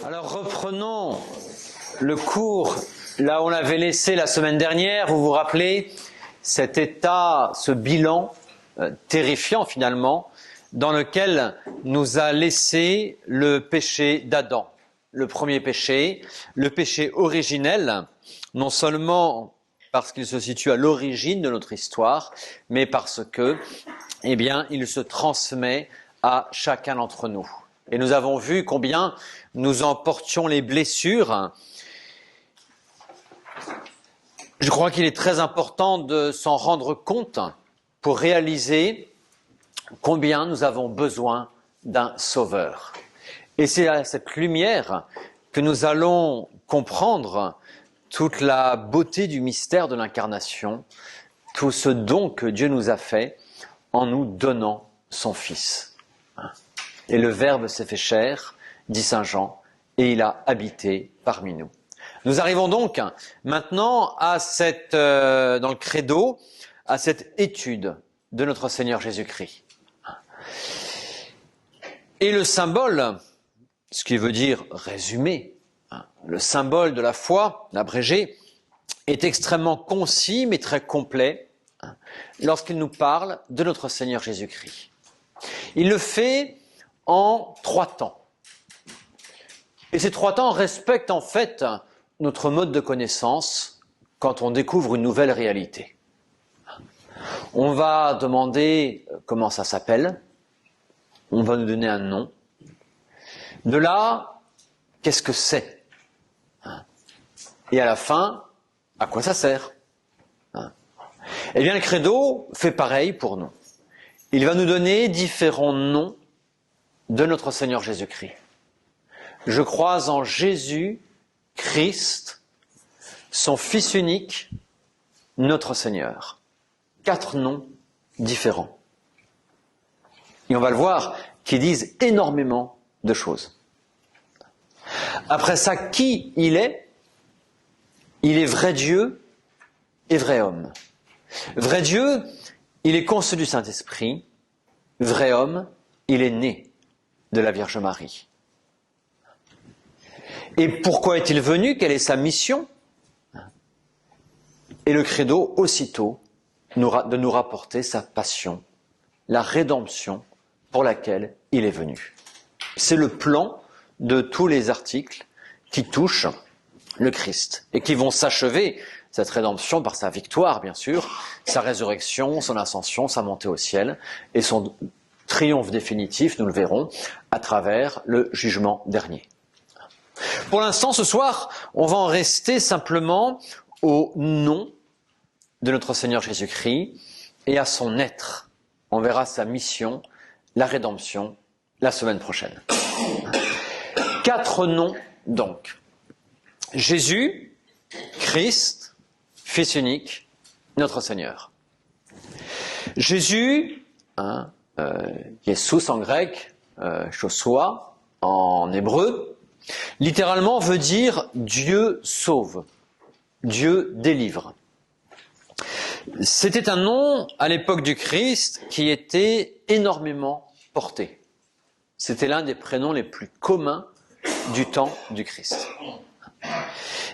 Alors reprenons le cours là où on l'avait laissé la semaine dernière. Vous vous rappelez cet état, ce bilan terrifiant finalement, dans lequel nous a laissé le péché d'Adam. Le premier péché, le péché originel, non seulement parce qu'il se situe à l'origine de notre histoire, mais parce que, il se transmet à chacun d'entre nous. Et nous avons vu combien nous en portions les blessures. Je crois qu'il est très important de s'en rendre compte pour réaliser combien nous avons besoin d'un sauveur. Et c'est à cette lumière que nous allons comprendre toute la beauté du mystère de l'incarnation, tout ce don que Dieu nous a fait en nous donnant son Fils. Et le Verbe s'est fait chair, dit saint Jean, et il a habité parmi nous. Nous arrivons donc maintenant à dans le credo, à cette étude de notre Seigneur Jésus-Christ. Et le symbole, ce qui veut dire résumé, le symbole de la foi, l'abrégé, est extrêmement concis mais très complet lorsqu'il nous parle de notre Seigneur Jésus-Christ. Il le fait en 3 temps. Et ces 3 temps respectent en fait notre mode de connaissance quand on découvre une nouvelle réalité. On va demander comment ça s'appelle, on va nous donner un nom. De là, qu'est-ce que c'est ? Et à la fin, à quoi ça sert ? Eh bien, le credo fait pareil pour nous. Il va nous donner différents noms de notre Seigneur Jésus-Christ. Je crois en Jésus-Christ, son Fils unique, notre Seigneur. 4 noms différents. Et on va le voir, qui disent énormément de choses. Après ça, qui il est ? Il est vrai Dieu et vrai homme. Vrai Dieu, il est conçu du Saint-Esprit. Vrai homme, il est né de la Vierge Marie. Et pourquoi est-il venu ? Quelle est sa mission ? Et le credo, aussitôt, de nous rapporter sa passion, la rédemption pour laquelle il est venu. C'est le plan de tous les articles qui touchent le Christ et qui vont s'achever, cette rédemption, par sa victoire, bien sûr, sa résurrection, son ascension, sa montée au ciel et son triomphe définitif, nous le verrons, à travers le jugement dernier. Pour l'instant, ce soir, on va en rester simplement au nom de notre Seigneur Jésus-Christ et à son être. On verra sa mission, la rédemption, la semaine prochaine. 4 noms, donc. Jésus, Christ, Fils unique, notre Seigneur. Jésus, Jesus en grec, Joshua en hébreu, littéralement veut dire Dieu sauve, Dieu délivre. C'était un nom à l'époque du Christ qui était énormément porté. C'était l'un des prénoms les plus communs du temps du Christ.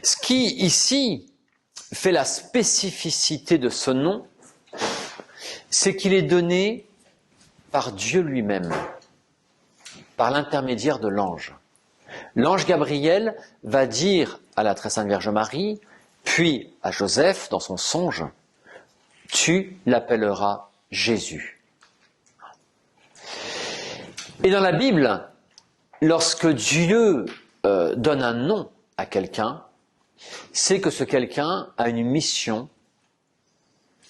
Ce qui ici fait la spécificité de ce nom, c'est qu'il est donné par Dieu lui-même, par l'intermédiaire de l'ange. L'ange Gabriel va dire à la très sainte Vierge Marie, puis à Joseph dans son songe, « Tu l'appelleras Jésus ». Et dans la Bible, lorsque Dieu donne un nom à quelqu'un, c'est que ce quelqu'un a une mission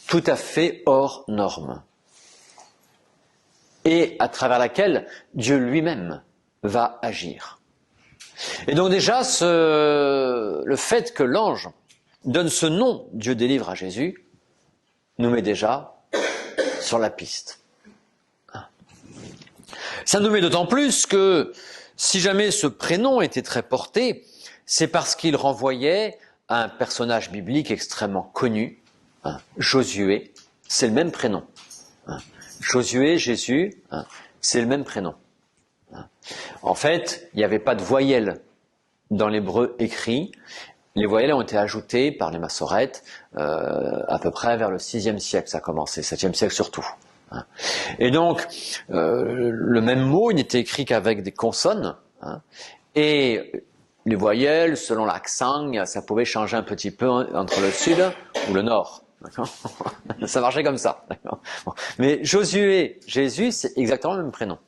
tout à fait hors norme et à travers laquelle Dieu lui-même va agir. Et donc déjà, le fait que l'ange donne ce nom, Dieu délivre à Jésus, nous met déjà sur la piste. Ça nous met d'autant plus que si jamais ce prénom était très porté, c'est parce qu'il renvoyait à un personnage biblique extrêmement connu, Josué, c'est le même prénom. Josué, Jésus, c'est le même prénom. En fait, il n'y avait pas de voyelle dans l'hébreu écrit. Les voyelles ont été ajoutées par les massorètes à peu près vers le 6e siècle, ça a commencé, 7e siècle surtout. Et donc, le même mot, il n'était écrit qu'avec des consonnes, et les voyelles, selon l'accent, ça pouvait changer un petit peu entre le sud ou le nord. Ça marchait comme ça. Bon. Mais Josué, Jésus, c'est exactement le même prénom.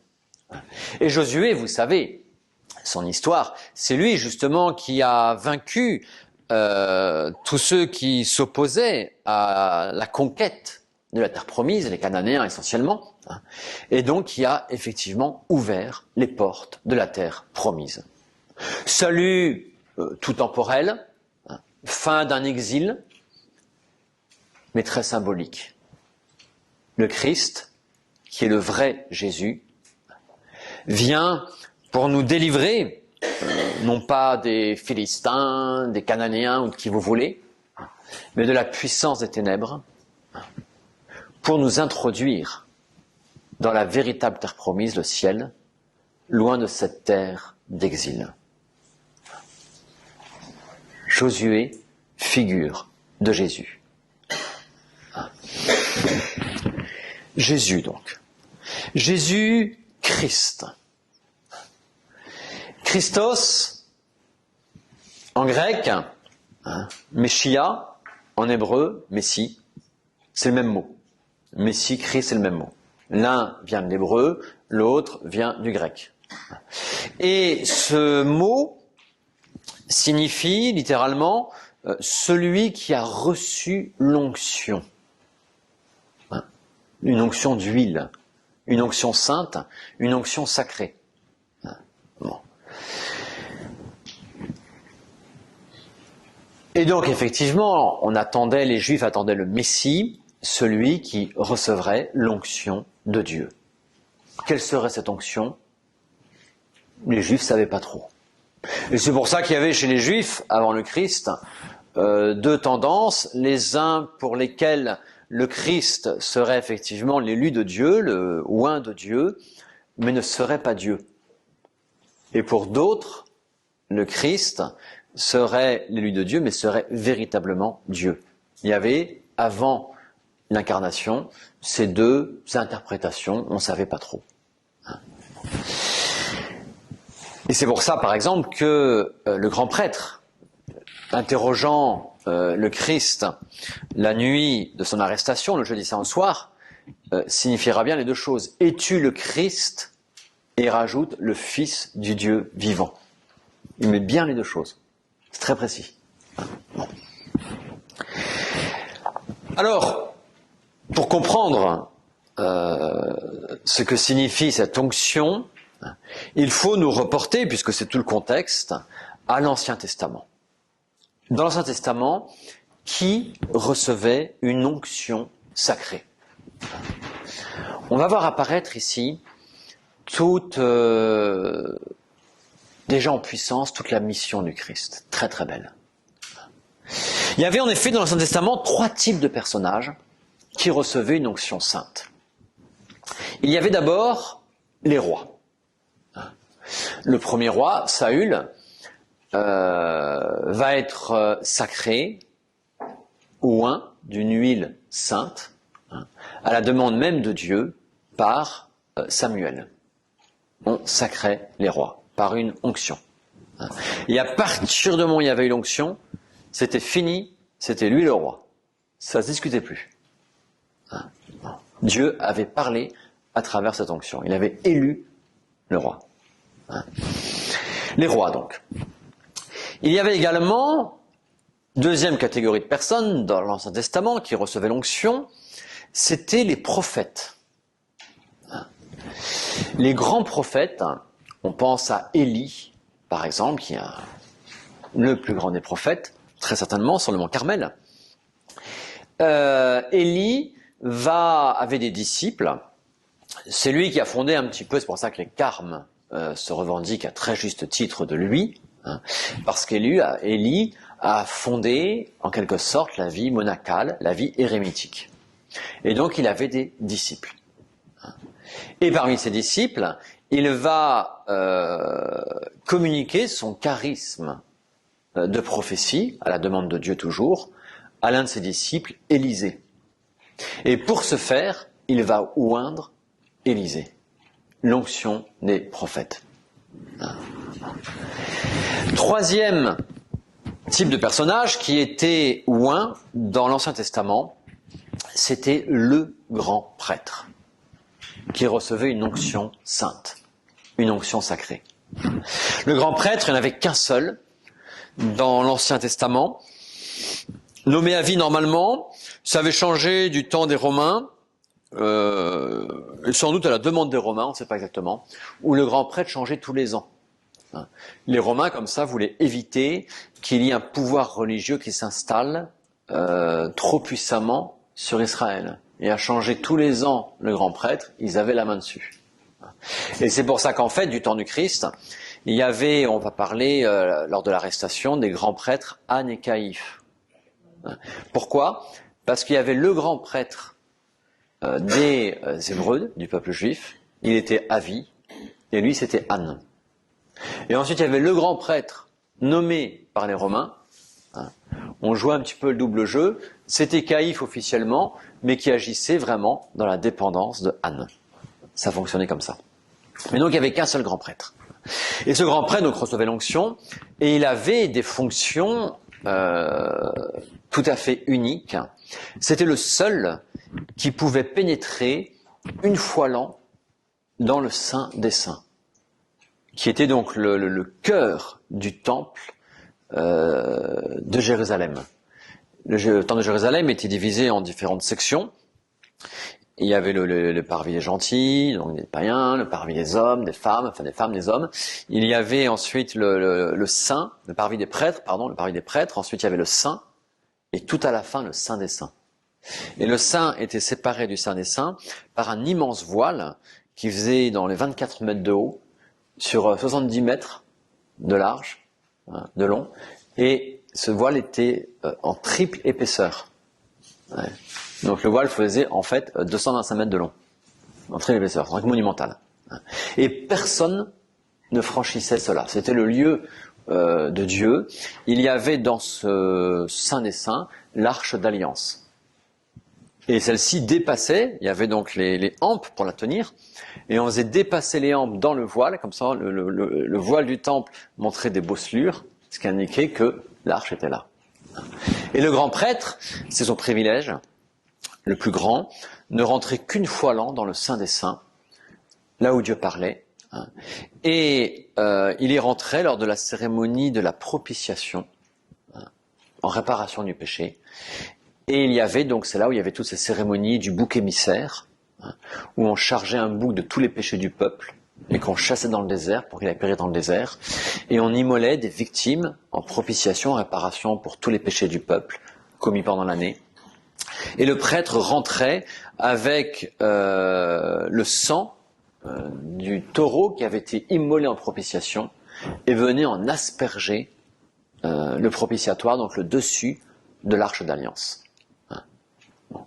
Et Josué, vous savez, son histoire, c'est lui justement qui a vaincu tous ceux qui s'opposaient à la conquête de la terre promise, les Cananéens essentiellement, et donc qui a effectivement ouvert les portes de la terre promise. Salut tout temporel, fin d'un exil, mais très symbolique. Le Christ, qui est le vrai Jésus, vient pour nous délivrer, non pas des Philistins, des Cananéens ou de qui vous voulez, mais de la puissance des ténèbres, pour nous introduire dans la véritable terre promise, le ciel, loin de cette terre d'exil. Josué, figure de Jésus. Jésus donc. Jésus Christ. Christos, en grec, Meshia, en hébreu, Messie, c'est le même mot. Messie, Christ, c'est le même mot. L'un vient de l'hébreu, l'autre vient du grec. Et ce mot signifie littéralement celui qui a reçu l'onction. Une onction d'huile, une onction sainte, une onction sacrée. Bon. Et donc effectivement, les Juifs attendaient le Messie, celui qui recevrait l'onction de Dieu. Quelle serait cette onction? Les Juifs ne savaient pas trop. Et c'est pour ça qu'il y avait chez les Juifs, avant le Christ, deux tendances. Les uns pour lesquels le Christ serait effectivement l'élu de Dieu, le oint de Dieu, mais ne serait pas Dieu. Et pour d'autres, le Christ serait l'élu de Dieu, mais serait véritablement Dieu. Il y avait, avant l'incarnation, ces deux interprétations, on ne savait pas trop. Et c'est pour ça, par exemple, que le grand prêtre, interrogeant le Christ la nuit de son arrestation, le jeudi saint au soir, signifiera bien les deux choses. Es-tu le Christ? Et rajoute le Fils du Dieu vivant. Il met bien les deux choses. C'est très précis. Bon. Alors, pour comprendre ce que signifie cette onction, il faut nous reporter, puisque c'est tout le contexte, à l'Ancien Testament. Dans l'Ancien Testament, qui recevait une onction sacrée? On va voir apparaître ici déjà en puissance, toute la mission du Christ. Très très belle. Il y avait en effet dans l'Ancien Testament 3 types de personnages qui recevaient une onction sainte. Il y avait d'abord les rois. Le premier roi, Saül, va être sacré, oint d'une huile sainte, à la demande même de Dieu, par Samuel. On sacrait les rois par une onction. Et à partir du moment où il y avait eu l'onction, c'était fini, c'était lui le roi. Ça ne se discutait plus. Dieu avait parlé à travers cette onction. Il avait élu le roi. Les rois donc. Il y avait également, deuxième catégorie de personnes dans l'Ancien Testament qui recevaient l'onction, c'était les prophètes. Les grands prophètes, on pense à Élie, par exemple, qui est le plus grand des prophètes, très certainement, sur le mont Carmel. Élie avait des disciples. C'est lui qui a fondé un petit peu, c'est pour ça que les Carmes se revendiquent à très juste titre de lui, parce qu'Élie a fondé, en quelque sorte, la vie monacale, la vie érémitique. Et donc, il avait des disciples. Et parmi ces disciples, il va communiquer son charisme de prophétie, à la demande de Dieu toujours, à l'un de ses disciples, Élisée. Et pour ce faire, il va oindre Élisée, l'onction des prophètes. Troisième type de personnage qui était oint dans l'Ancien Testament, c'était le grand prêtre, qui recevait une onction sainte, une onction sacrée. Le grand prêtre, il n'y en avait qu'un seul dans l'Ancien Testament, nommé à vie normalement. Ça avait changé du temps des Romains, et sans doute à la demande des Romains, on ne sait pas exactement, où le grand prêtre changeait tous les ans. Les Romains, comme ça, voulaient éviter qu'il y ait un pouvoir religieux qui s'installe trop puissamment sur Israël. Et à changer tous les ans le grand prêtre, ils avaient la main dessus. Et c'est pour ça qu'en fait, du temps du Christ, il y avait, on va parler lors de l'arrestation, des grands prêtres Anne et Caïphe. Pourquoi ? Parce qu'il y avait le grand prêtre des Hébreux, du peuple juif, il était Avi, et lui c'était Anne. Et ensuite il y avait le grand prêtre nommé par les Romains, on jouait un petit peu le double jeu, c'était Caïphe officiellement, mais qui agissait vraiment dans la dépendance de Anne. Ça fonctionnait comme ça. Mais donc il n'y avait qu'un seul grand prêtre. Et ce grand prêtre donc recevait l'onction, et il avait des fonctions tout à fait uniques. C'était le seul qui pouvait pénétrer une fois l'an dans le Saint des Saints, qui était donc le cœur du temple de Jérusalem. Le temple de Jérusalem était divisé en différentes sections. Il y avait le parvis des gentils, donc des païens, le parvis des hommes, des femmes, enfin des femmes, des hommes. Il y avait ensuite le saint, le parvis des prêtres, le parvis des prêtres. Ensuite, il y avait le saint, et tout à la fin, le saint des saints. Et le saint était séparé du saint des saints par un immense voile qui faisait dans les 24 mètres de haut, sur 70 mètres de large, de long, et ce voile était en triple épaisseur. Ouais. Donc le voile faisait en fait 225 mètres de long, en triple épaisseur, c'est monumental. Et personne ne franchissait cela. C'était le lieu de Dieu. Il y avait dans ce Saint des Saints l'arche d'alliance. Et celle-ci dépassait, il y avait donc les hampes pour la tenir, et on faisait dépasser les hampes dans le voile, comme ça le voile du temple montrait des bosselures, ce qui indiquait que l'arche était là. Et le grand prêtre, c'est son privilège, le plus grand, ne rentrait qu'une fois l'an dans le Saint des Saints, là où Dieu parlait, et il y rentrait lors de la cérémonie de la propitiation, en réparation du péché. Et il y avait donc, c'est là où il y avait toutes ces cérémonies du bouc émissaire, où on chargeait un bouc de tous les péchés du peuple, et qu'on chassait dans le désert pour qu'il aille périr dans le désert, et on immolait des victimes en propitiation, en réparation pour tous les péchés du peuple commis pendant l'année. Et le prêtre rentrait avec le sang du taureau qui avait été immolé en propitiation, et venait en asperger le propitiatoire, donc le dessus de l'arche d'alliance. Bon.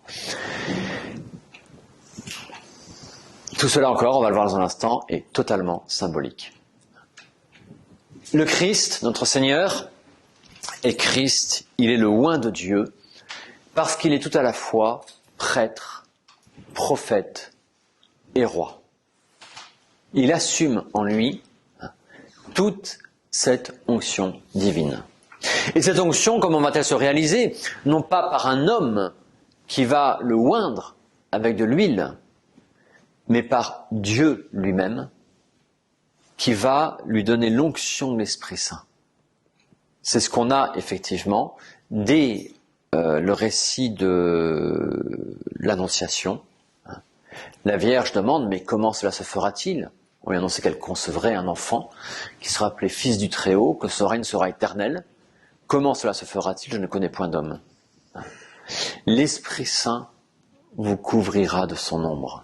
Tout cela encore, on va le voir dans un instant, est totalement symbolique. Le Christ, notre Seigneur, est Christ, il est le oint de Dieu, parce qu'il est tout à la fois prêtre, prophète et roi. Il assume en lui toute cette onction divine. Et cette onction, comment va-t-elle se réaliser ? Non pas par un homme qui va le oindre avec de l'huile, mais par Dieu lui-même, qui va lui donner l'onction de l'Esprit Saint. C'est ce qu'on a effectivement dès le récit de l'Annonciation. La Vierge demande, mais comment cela se fera-t-il ? On lui annonçait qu'elle concevrait un enfant qui sera appelé Fils du Très-Haut, que son règne sera éternel. Comment cela se fera-t-il ? Je ne connais point d'homme. L'Esprit Saint vous couvrira de son ombre.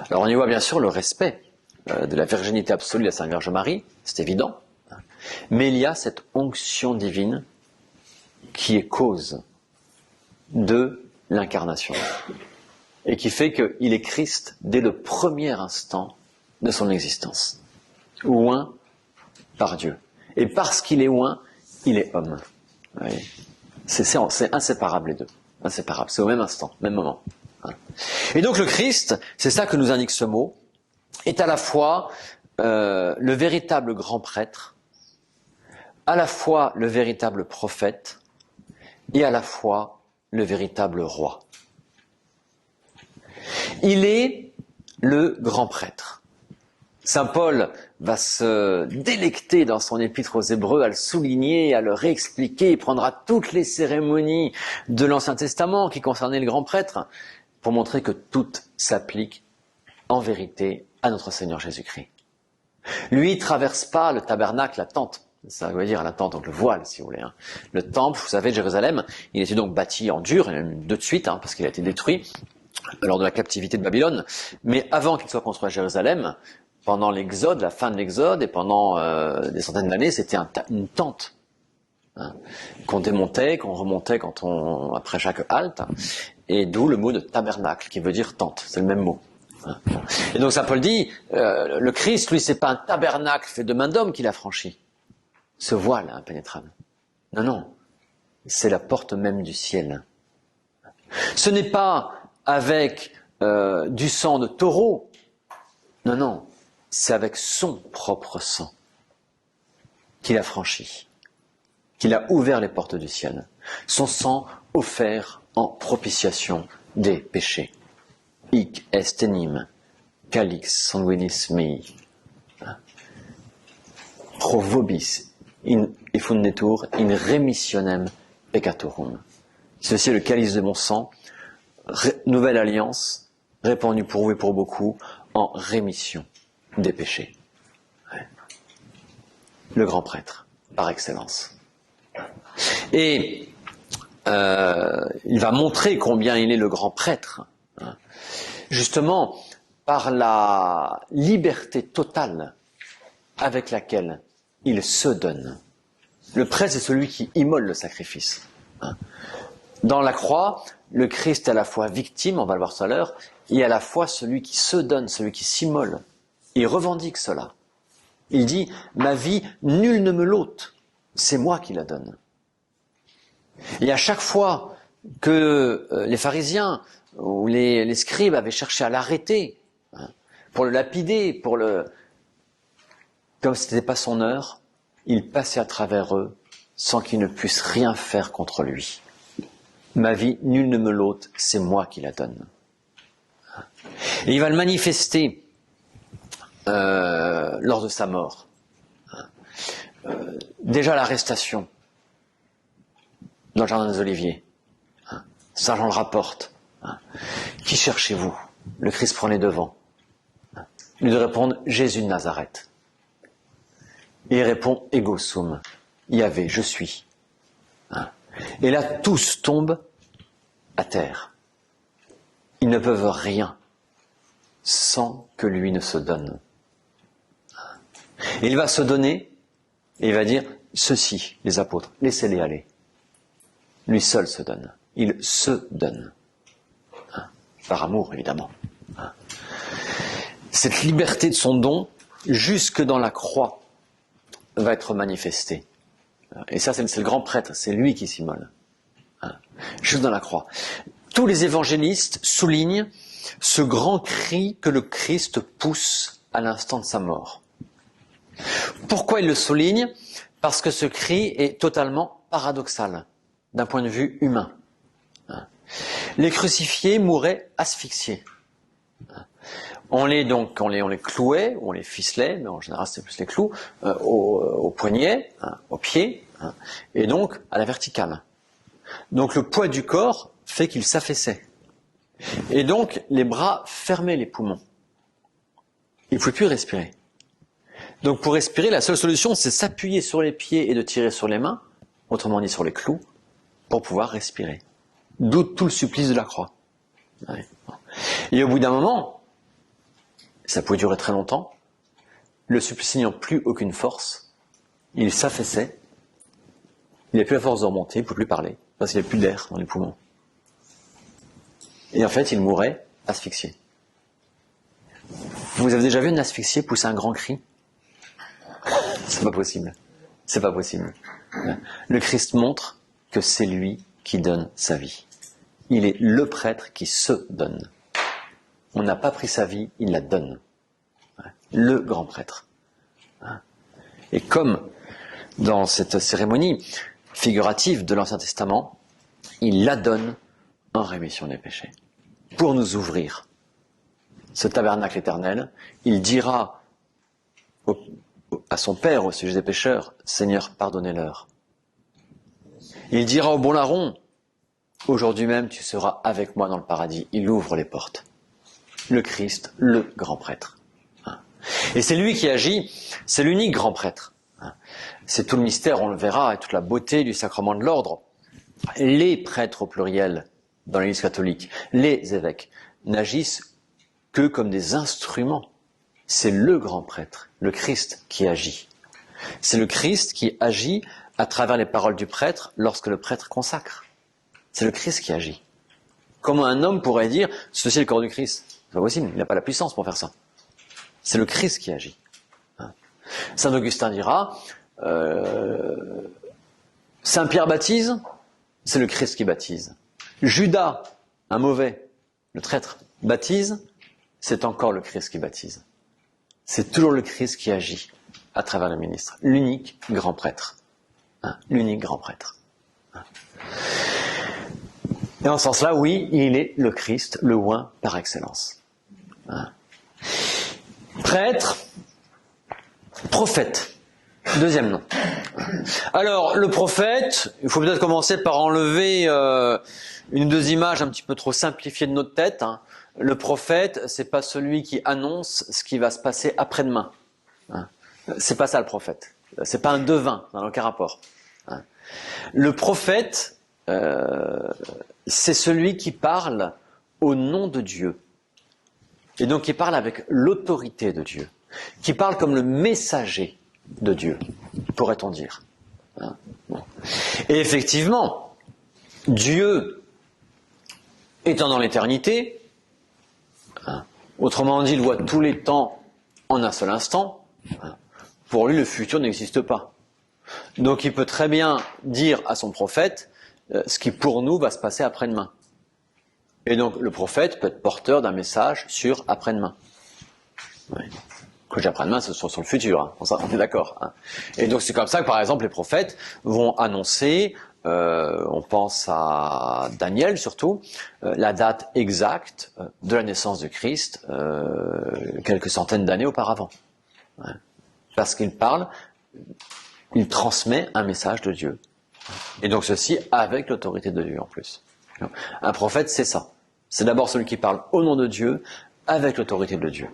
Alors on y voit bien sûr le respect de la virginité absolue de la Sainte Vierge Marie, c'est évident. Mais il y a cette onction divine qui est cause de l'incarnation. Et qui fait qu'il est Christ dès le premier instant de son existence. Oint par Dieu. Et parce qu'il est oint, il est homme. Vous voyez, c'est inséparable les deux. Inséparable, c'est au même instant, même moment. Et donc le Christ, c'est ça que nous indique ce mot, est à la fois le véritable grand prêtre, à la fois le véritable prophète et à la fois le véritable roi. Il est le grand prêtre. Saint Paul va se délecter dans son épître aux Hébreux à le souligner, à le réexpliquer. Il prendra toutes les cérémonies de l'Ancien Testament qui concernaient le grand prêtre pour montrer que tout s'applique en vérité à notre Seigneur Jésus-Christ. Lui, il ne traverse pas le tabernacle, la tente. Ça veut dire la tente, donc le voile, si vous voulez. Le temple, vous savez, de Jérusalem, il était donc bâti en dur, de suite, parce qu'il a été détruit lors de la captivité de Babylone. Mais avant qu'il soit construit à Jérusalem, pendant l'Exode, la fin de l'Exode, et pendant des centaines d'années, c'était une tente qu'on démontait, qu'on remontait après chaque halte, et d'où le mot de tabernacle, qui veut dire tente, c'est le même mot. Et donc Saint Paul dit, le Christ, lui, c'est pas un tabernacle fait de main d'homme qu'il a franchi, ce voile impénétrable. Non, non, c'est la porte même du ciel. Ce n'est pas avec du sang de taureau, non, non, c'est avec son propre sang qu'il a franchi, qu'il a ouvert les portes du ciel. Son sang offert en propitiation des péchés. Hic est enim, calix sanguinis mei, pro vobis in effundetur in remissionem peccatorum. Ceci est le calice de mon sang, nouvelle alliance, répandue pour vous et pour beaucoup, en rémission des péchés. Ouais. Le grand prêtre, par excellence. Et il va montrer combien il est le grand prêtre, justement par la liberté totale avec laquelle il se donne. Le prêtre, c'est celui qui immole le sacrifice. Dans la croix, le Christ est à la fois victime, on va le voir tout à l'heure, et à la fois celui qui se donne, celui qui s'immole. Il revendique cela. Il dit, ma vie, nul ne me l'ôte, c'est moi qui la donne. Et à chaque fois que les pharisiens ou les scribes avaient cherché à l'arrêter, pour le lapider, comme ce n'était pas son heure, il passait à travers eux sans qu'ils ne puissent rien faire contre lui. Ma vie, nul ne me l'ôte, c'est moi qui la donne. Et il va le manifester lors de sa mort. Déjà l'arrestation dans le jardin des Oliviers. Saint Jean le rapporte. Qui cherchez-vous? Le Christ prend les devants. Il lui répond Jésus de Nazareth. Et il répond Ego sum. Yahvé, je suis. Et là, tous tombent à terre. Ils ne peuvent rien sans que lui ne se donne. Et il va se donner et il va dire ceci, les apôtres, laissez-les aller. Lui seul se donne. Il se donne. Par amour, évidemment. Cette liberté de son don, jusque dans la croix, va être manifestée. Et ça, c'est le grand prêtre, c'est lui qui s'immole. Juste dans la croix. Tous les évangélistes soulignent ce grand cri que le Christ pousse à l'instant de sa mort. Pourquoi il le souligne? Parce que ce cri est totalement paradoxal, d'un point de vue humain. Les crucifiés mouraient asphyxiés. On les clouait, ou on les ficelait, mais en général c'est plus les clous, au poignet, au pied, et donc à la verticale. Donc le poids du corps fait qu'il s'affaissait. Et donc les bras fermaient les poumons. Il ne pouvait plus respirer. Donc pour respirer, la seule solution c'est s'appuyer sur les pieds et de tirer sur les mains, autrement dit sur les clous, pour pouvoir respirer. D'où tout le supplice de la croix. Et au bout d'un moment, ça pouvait durer très longtemps, le supplice n'ayant plus aucune force, il s'affaissait, il n'avait plus la force de remonter, il ne pouvait plus parler, parce qu'il n'y avait plus d'air dans les poumons. Et en fait, il mourait asphyxié. Vous avez déjà vu un asphyxié pousser un grand cri? C'est pas possible. C'est pas possible. Le Christ montre que c'est lui qui donne sa vie. Il est le prêtre qui se donne. On n'a pas pris sa vie, il la donne. Le grand prêtre. Et comme dans cette cérémonie figurative de l'Ancien Testament, il la donne en rémission des péchés. Pour nous ouvrir ce tabernacle éternel, il dira à son Père au sujet des pécheurs, « Seigneur, pardonnez-leur ». Il dira au bon larron, « Aujourd'hui même, tu seras avec moi dans le paradis ». Il ouvre les portes. Le Christ, le grand prêtre. Et c'est lui qui agit, c'est l'unique grand prêtre. C'est tout le mystère, on le verra, et toute la beauté du sacrement de l'ordre. Les prêtres au pluriel dans l'Église catholique, les évêques, n'agissent que comme des instruments. C'est le grand prêtre, le Christ, qui agit. C'est le Christ qui agit à travers les paroles du prêtre lorsque le prêtre consacre. C'est le Christ qui agit. Comment un homme pourrait dire « ceci est le corps du Christ » ? C'est pas possible, il n'a pas la puissance pour faire ça. C'est le Christ qui agit. Saint Augustin dira Saint Pierre baptise, c'est le Christ qui baptise. Judas, un mauvais, le traître, baptise, c'est encore le Christ qui baptise. C'est toujours le Christ qui agit à travers le ministre. L'unique grand prêtre. L'unique grand prêtre. Et en ce sens-là, oui, il est le Christ, le oint par excellence. Prêtre, prophète. Deuxième nom. Alors, le prophète, il faut peut-être commencer par enlever une ou deux images un petit peu trop simplifiées de notre tête. Le prophète, c'est pas celui qui annonce ce qui va se passer après-demain. C'est pas ça le prophète. C'est pas un devin, ça n'a aucun rapport. Le prophète, c'est celui qui parle au nom de Dieu. Et donc qui parle avec l'autorité de Dieu. Qui parle comme le messager de Dieu, pourrait-on dire. Et effectivement, Dieu étant dans l'éternité, autrement dit, il voit tous les temps en un seul instant, pour lui le futur n'existe pas. Donc il peut très bien dire à son prophète ce qui pour nous va se passer après-demain. Et donc le prophète peut être porteur d'un message sur après-demain. Oui. Quand je dis après-demain, c'est sur le futur, on est d'accord. Et donc c'est comme ça que par exemple les prophètes vont annoncer, on pense à Daniel surtout, la date exacte de la naissance du Christ, quelques centaines d'années auparavant. Parce qu'il parle, il transmet un message de Dieu. Et donc ceci avec l'autorité de Dieu en plus. Un prophète, c'est ça. C'est d'abord celui qui parle au nom de Dieu, avec l'autorité de Dieu.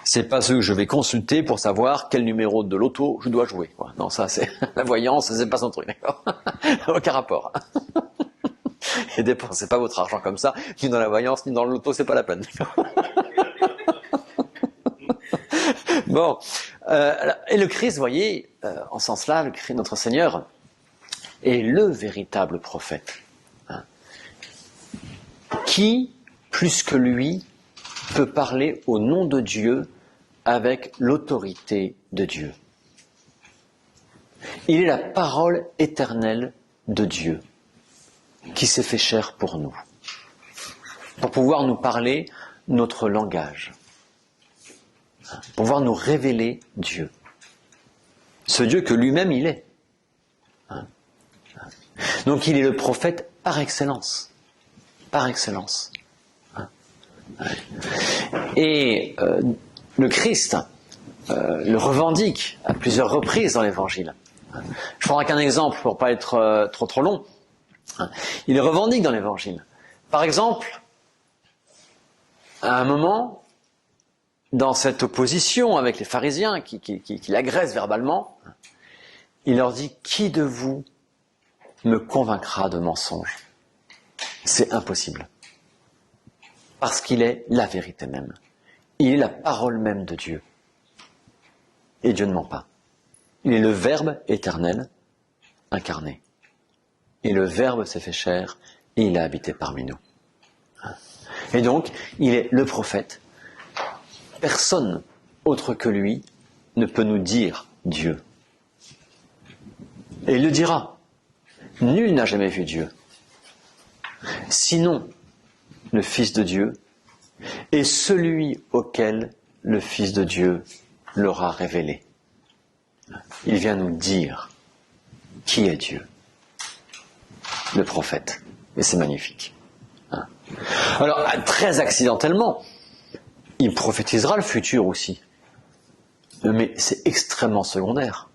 C'est pas ce que je vais consulter pour savoir quel numéro de loto je dois jouer. Non, ça c'est la voyance, c'est pas son truc, d'accord. Aucun rapport. Et dépensez pas votre argent comme ça, ni dans la voyance, ni dans le loto, c'est pas la peine. Bon, et le Christ, vous voyez, en ce sens-là, le Christ, notre Seigneur, est le véritable prophète. Qui, plus que lui, peut parler au nom de Dieu avec l'autorité de Dieu. Il est la parole éternelle de Dieu qui s'est fait chair pour nous, pour pouvoir nous parler notre langage, pour pouvoir nous révéler Dieu, ce Dieu que lui-même il est. Donc il est le prophète par excellence, par excellence. Et le Christ le revendique à plusieurs reprises dans l'Évangile. Je prendrai qu'un exemple pour pas être trop long. Il le revendique dans l'Évangile. Par exemple, à un moment, dans cette opposition avec les pharisiens qui l'agressent verbalement, il leur dit « Qui de vous me convaincra de mensonge ?» C'est impossible. Parce qu'il est la vérité même. Il est la parole même de Dieu. Et Dieu ne ment pas. Il est le Verbe éternel incarné. Et le Verbe s'est fait chair et il a habité parmi nous. Et donc, il est le prophète. Personne autre que lui ne peut nous dire Dieu. Et il le dira. Nul n'a jamais vu Dieu. Sinon, le Fils de Dieu est celui auquel le Fils de Dieu l'aura révélé. Il vient nous dire qui est Dieu. Le prophète. Et c'est magnifique. Alors, très accidentellement, il prophétisera le futur aussi. Mais c'est extrêmement secondaire.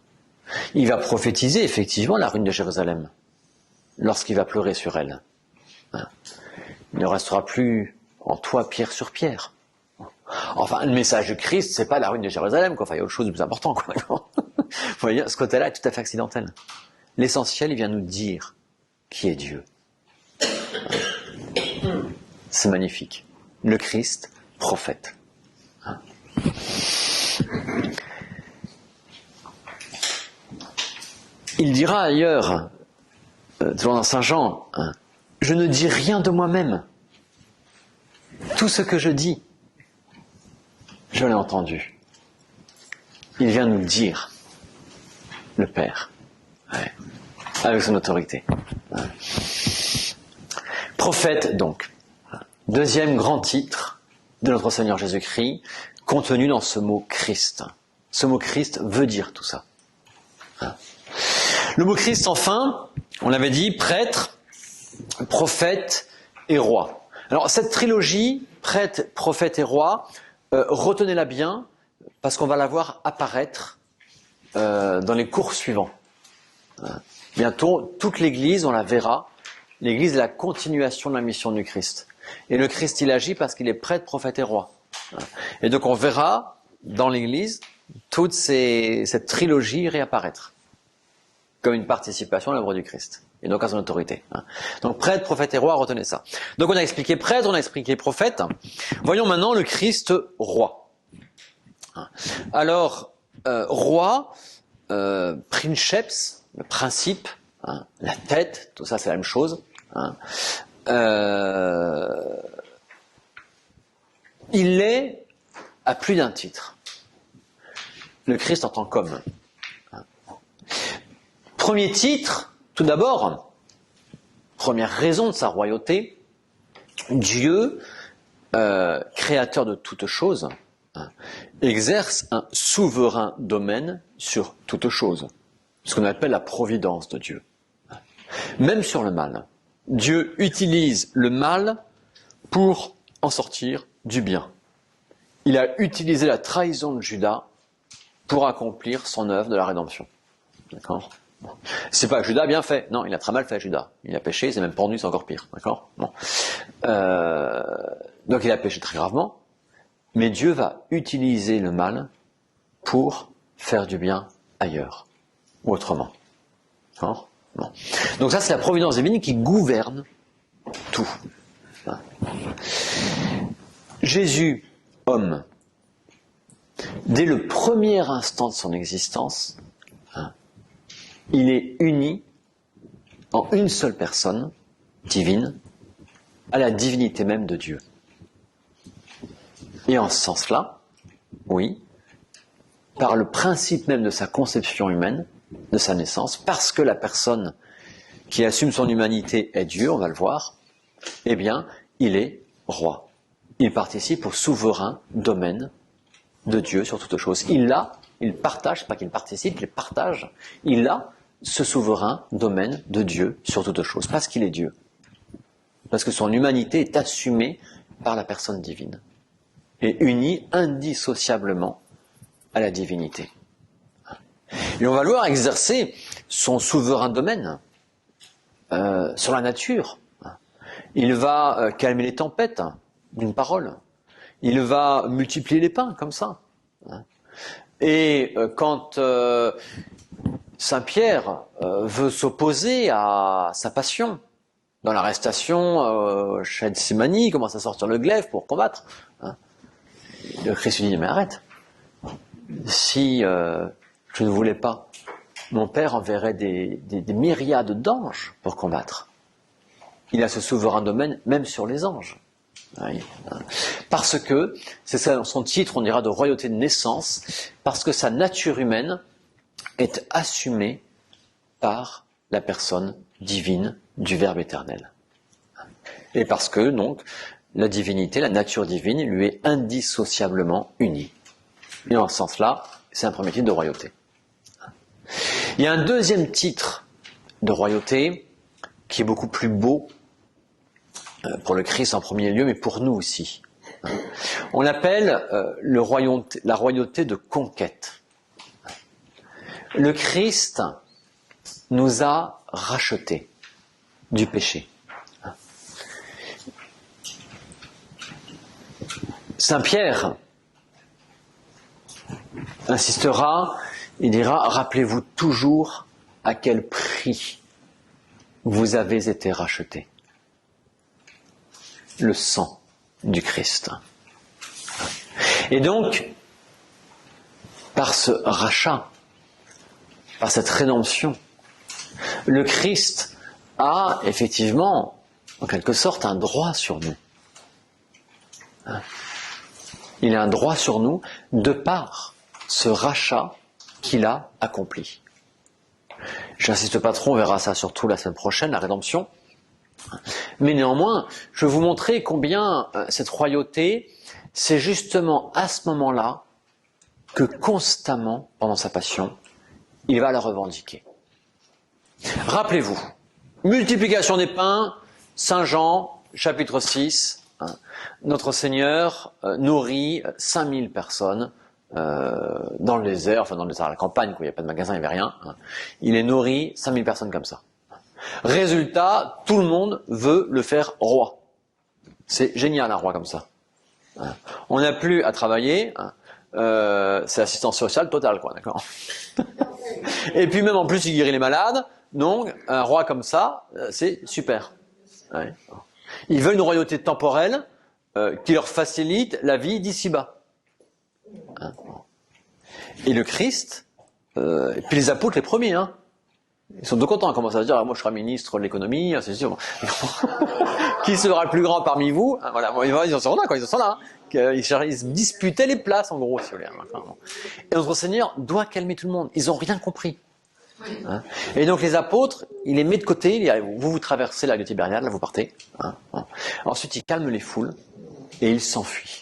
Il va prophétiser effectivement la ruine de Jérusalem lorsqu'il va pleurer sur elle. Il ne restera plus en toi pierre sur pierre. Enfin, le message de Christ, c'est pas la ruine de Jérusalem, quoi. Enfin, il y a autre chose de plus important, quoi. Vous voyez, ce côté-là est tout à fait accidentel. L'essentiel, il vient nous dire qui est Dieu. C'est magnifique. Le Christ, prophète. Il dira ailleurs, toujours dans Saint Jean, je ne dis rien de moi-même. Tout ce que je dis, je l'ai entendu. Il vient nous dire, le Père, avec son autorité. Prophète, donc. Deuxième grand titre de notre Seigneur Jésus-Christ, contenu dans ce mot Christ. Ce mot Christ veut dire tout ça. Le mot Christ, enfin, on l'avait dit, prêtre, prophète et roi. Alors, cette trilogie, prêtre, prophète et roi, retenez-la bien, parce qu'on va la voir apparaître dans les cours suivants. Bientôt, toute l'Église, on la verra. L'Église est la continuation de la mission du Christ. Et le Christ, il agit parce qu'il est prêtre, prophète et roi. Et donc, on verra dans l'Église toute cette trilogie réapparaître comme une participation à l'œuvre du Christ, et donc à son autorité. Donc prêtre, prophète et roi, retenez ça. Donc on a expliqué prêtre, on a expliqué prophète. Voyons maintenant le Christ roi. Alors, roi, princeps, le principe, la tête, tout ça c'est la même chose. Il est à plus d'un titre. Le Christ en tant qu'homme. Premier titre, tout d'abord, première raison de sa royauté, Dieu, créateur de toutes choses, exerce un souverain domaine sur toutes choses, ce qu'on appelle la providence de Dieu. Même sur le mal, Dieu utilise le mal pour en sortir du bien. Il a utilisé la trahison de Judas pour accomplir son œuvre de la rédemption. D'accord ? C'est pas que Judas a bien fait, non, il a très mal fait Judas. Il a péché, il s'est même pendu, c'est encore pire, d'accord ? Bon. Donc il a péché très gravement, mais Dieu va utiliser le mal pour faire du bien ailleurs, ou autrement. D'accord ? Bon. Donc ça c'est la providence divine qui gouverne tout. Jésus, homme, dès le premier instant de son existence, il est uni en une seule personne, divine, à la divinité même de Dieu. Et en ce sens-là, oui, par le principe même de sa conception humaine, de sa naissance, parce que la personne qui assume son humanité est Dieu, on va le voir, eh bien, il est roi. Il participe au souverain domaine de Dieu sur toute chose. Il partage, c'est pas qu'il participe, il partage, il a ce souverain domaine de Dieu sur toute chose, parce qu'il est Dieu. Parce que son humanité est assumée par la personne divine et unie indissociablement à la divinité. Et on va le voir exercer son souverain domaine sur la nature. Il va calmer les tempêtes d'une parole. Il va multiplier les pains comme ça. Et quand Saint Pierre veut s'opposer à sa passion, dans l'arrestation chez Gethsémani, il commence à sortir le glaive pour combattre. Le Christ lui dit, mais arrête. Si je ne voulais pas, mon Père enverrait des myriades d'anges pour combattre. Il a ce souverain domaine même sur les anges. Oui. Parce que, c'est ça son titre, on dira de royauté de naissance, parce que sa nature humaine est assumée par la personne divine du Verbe éternel. Et parce que, donc, la divinité, la nature divine, lui est indissociablement unie. Et en ce sens-là, c'est un premier titre de royauté. Il y a un deuxième titre de royauté qui est beaucoup plus beau pour le Christ en premier lieu, mais pour nous aussi. On l'appelle la royauté de conquête. Le Christ nous a rachetés du péché. Saint Pierre insistera, il dira, rappelez-vous toujours à quel prix vous avez été rachetés. Le sang du Christ. Et donc, par ce rachat, par cette rédemption, le Christ a effectivement, en quelque sorte, un droit sur nous. Il a un droit sur nous de par ce rachat qu'il a accompli. J'insiste pas trop, on verra ça surtout la semaine prochaine, la rédemption. Mais néanmoins, je vais vous montrer combien cette royauté, c'est justement à ce moment-là que constamment, pendant sa passion, il va la revendiquer. Rappelez-vous, multiplication des pains, Saint Jean, chapitre 6, notre Seigneur nourrit 5000 personnes dans le désert, enfin dans le désert à la campagne, où il n'y a pas de magasin, il n'y avait rien. Il est nourri 5000 personnes comme ça. Résultat, tout le monde veut le faire roi. C'est génial un roi comme ça. On n'a plus à travailler, c'est assistance sociale totale, quoi, d'accord. Et puis même en plus il guérit les malades, donc un roi comme ça, c'est super. Ouais. Ils veulent une royauté temporelle qui leur facilite la vie d'ici-bas. Et le Christ, et puis les apôtres les premiers, ils sont tout contents, ils commencent à se dire, moi je serai ministre de l'économie, c'est sûr. Qui sera le plus grand parmi vous? Voilà, ils en sont là, quoi, ils en sont là. Ils se disputaient les places, en gros, si vous voulez. Et notre Seigneur doit calmer tout le monde. Ils n'ont rien compris. Et donc les apôtres, il les met de côté, il dit, vous traversez la de Tibériade, là vous partez. Ensuite il calme les foules et il s'enfuit.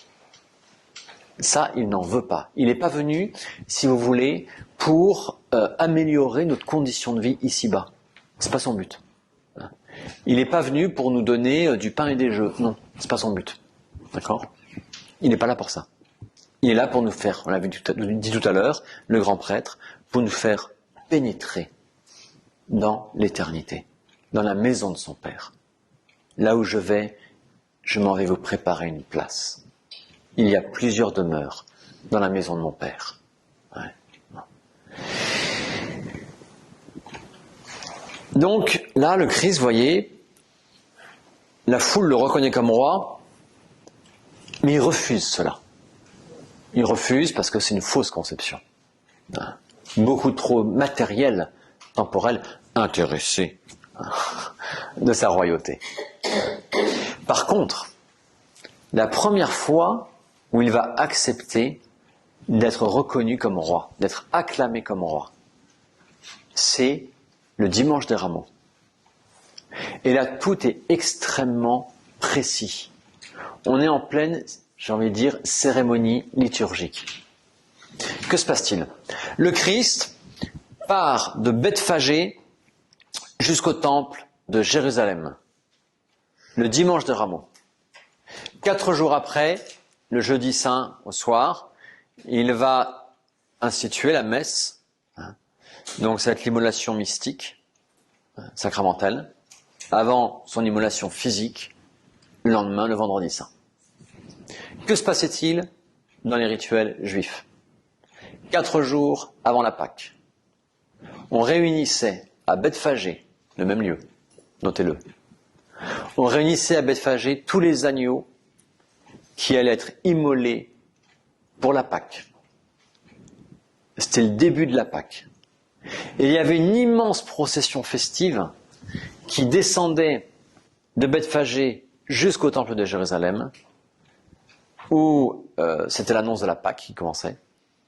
Ça, il n'en veut pas. Il n'est pas venu, si vous voulez, pour améliorer notre condition de vie ici-bas. C'est pas son but. Il n'est pas venu pour nous donner du pain et des jeux. Non, c'est pas son but. D'accord ? Il n'est pas là pour ça. Il est là pour nous faire, on l'avait dit tout à l'heure, le grand prêtre, pour nous faire pénétrer dans l'éternité, dans la maison de son Père. Là où je vais, je m'en vais vous préparer une place. Il y a plusieurs demeures dans la maison de mon Père. Ouais. Donc là, le Christ, vous voyez, la foule le reconnaît comme roi, mais il refuse cela. Il refuse parce que c'est une fausse conception. Beaucoup trop matérielle, temporelle, intéressée de sa royauté. Par contre, la première fois où il va accepter d'être reconnu comme roi, d'être acclamé comme roi, c'est le dimanche des Rameaux. Et là, tout est extrêmement précis. On est en pleine, j'ai envie de dire, cérémonie liturgique. Que se passe-t-il ? Le Christ part de Bethphagée jusqu'au temple de Jérusalem, le dimanche des Rameaux. 4 jours après, le jeudi saint au soir, il va instituer la messe. Donc c'est l'immolation mystique, sacramentelle, avant son immolation physique, le lendemain, le vendredi saint. Que se passait-il dans les rituels juifs ? 4 jours avant la Pâque, on réunissait à Bethphagée, le même lieu, notez-le, on réunissait à Bethphagée tous les agneaux qui allaient être immolés pour la Pâque. C'était le début de la Pâque. Et il y avait une immense procession festive qui descendait de Bethphagée jusqu'au temple de Jérusalem où c'était l'annonce de la Pâque qui commençait,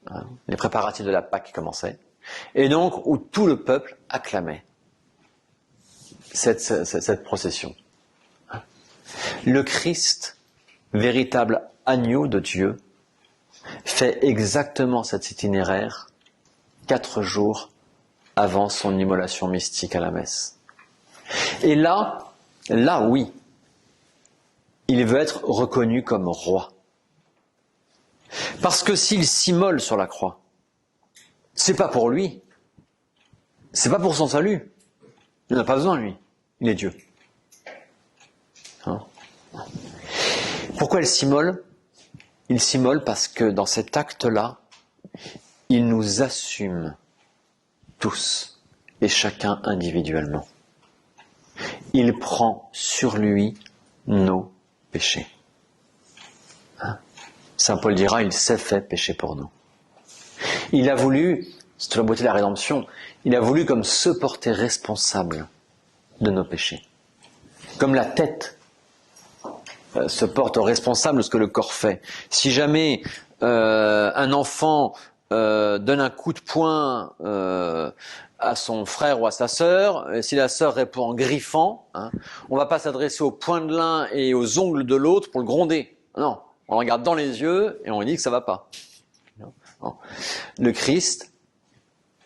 hein, les préparatifs de la Pâque qui commençaient, et donc où tout le peuple acclamait cette procession. Le Christ, véritable agneau de Dieu, fait exactement cet itinéraire 4 jours avant son immolation mystique à la messe. Et là oui, il veut être reconnu comme roi. Parce que s'il s'immole sur la croix, c'est pas pour lui, c'est pas pour son salut. Il n'a pas besoin, lui. Il est Dieu. Hein? Pourquoi il s'immole ? Il s'immole parce que dans cet acte-là, il nous assume tous et chacun individuellement. Il prend sur lui nos péchés. Hein? Saint Paul dira, il s'est fait péché pour nous. Il a voulu, c'est la beauté de la rédemption, il a voulu comme se porter responsable de nos péchés. Comme la tête se porte responsable de ce que le corps fait. Si jamais un enfant donne un coup de poing à son frère ou à sa sœur, si la sœur répond en griffant, hein, on ne va pas s'adresser au poing de l'un et aux ongles de l'autre pour le gronder. Non, on le regarde dans les yeux et on lui dit que ça ne va pas. Non. Le Christ,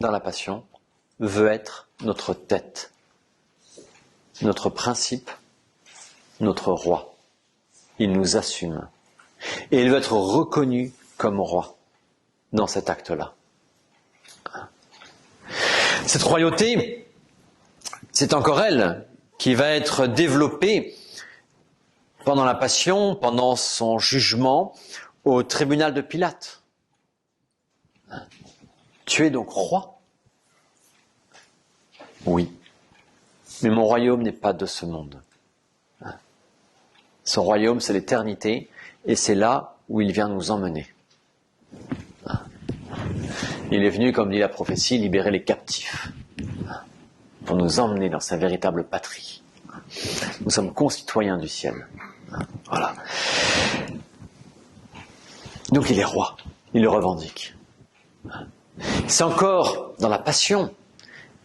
dans la Passion, veut être notre tête, notre principe, notre roi. Il nous assume. Et il veut être reconnu comme roi dans cet acte-là. Cette royauté, c'est encore elle qui va être développée pendant la Passion, pendant son jugement au tribunal de Pilate. Tu es donc roi ? Oui. Mais mon royaume n'est pas de ce monde. Son royaume, c'est l'éternité, et c'est là où il vient nous emmener. Il est venu, comme dit la prophétie, libérer les captifs, pour nous emmener dans sa véritable patrie. Nous sommes concitoyens du ciel. Voilà. Donc il est roi, il le revendique. C'est encore dans la Passion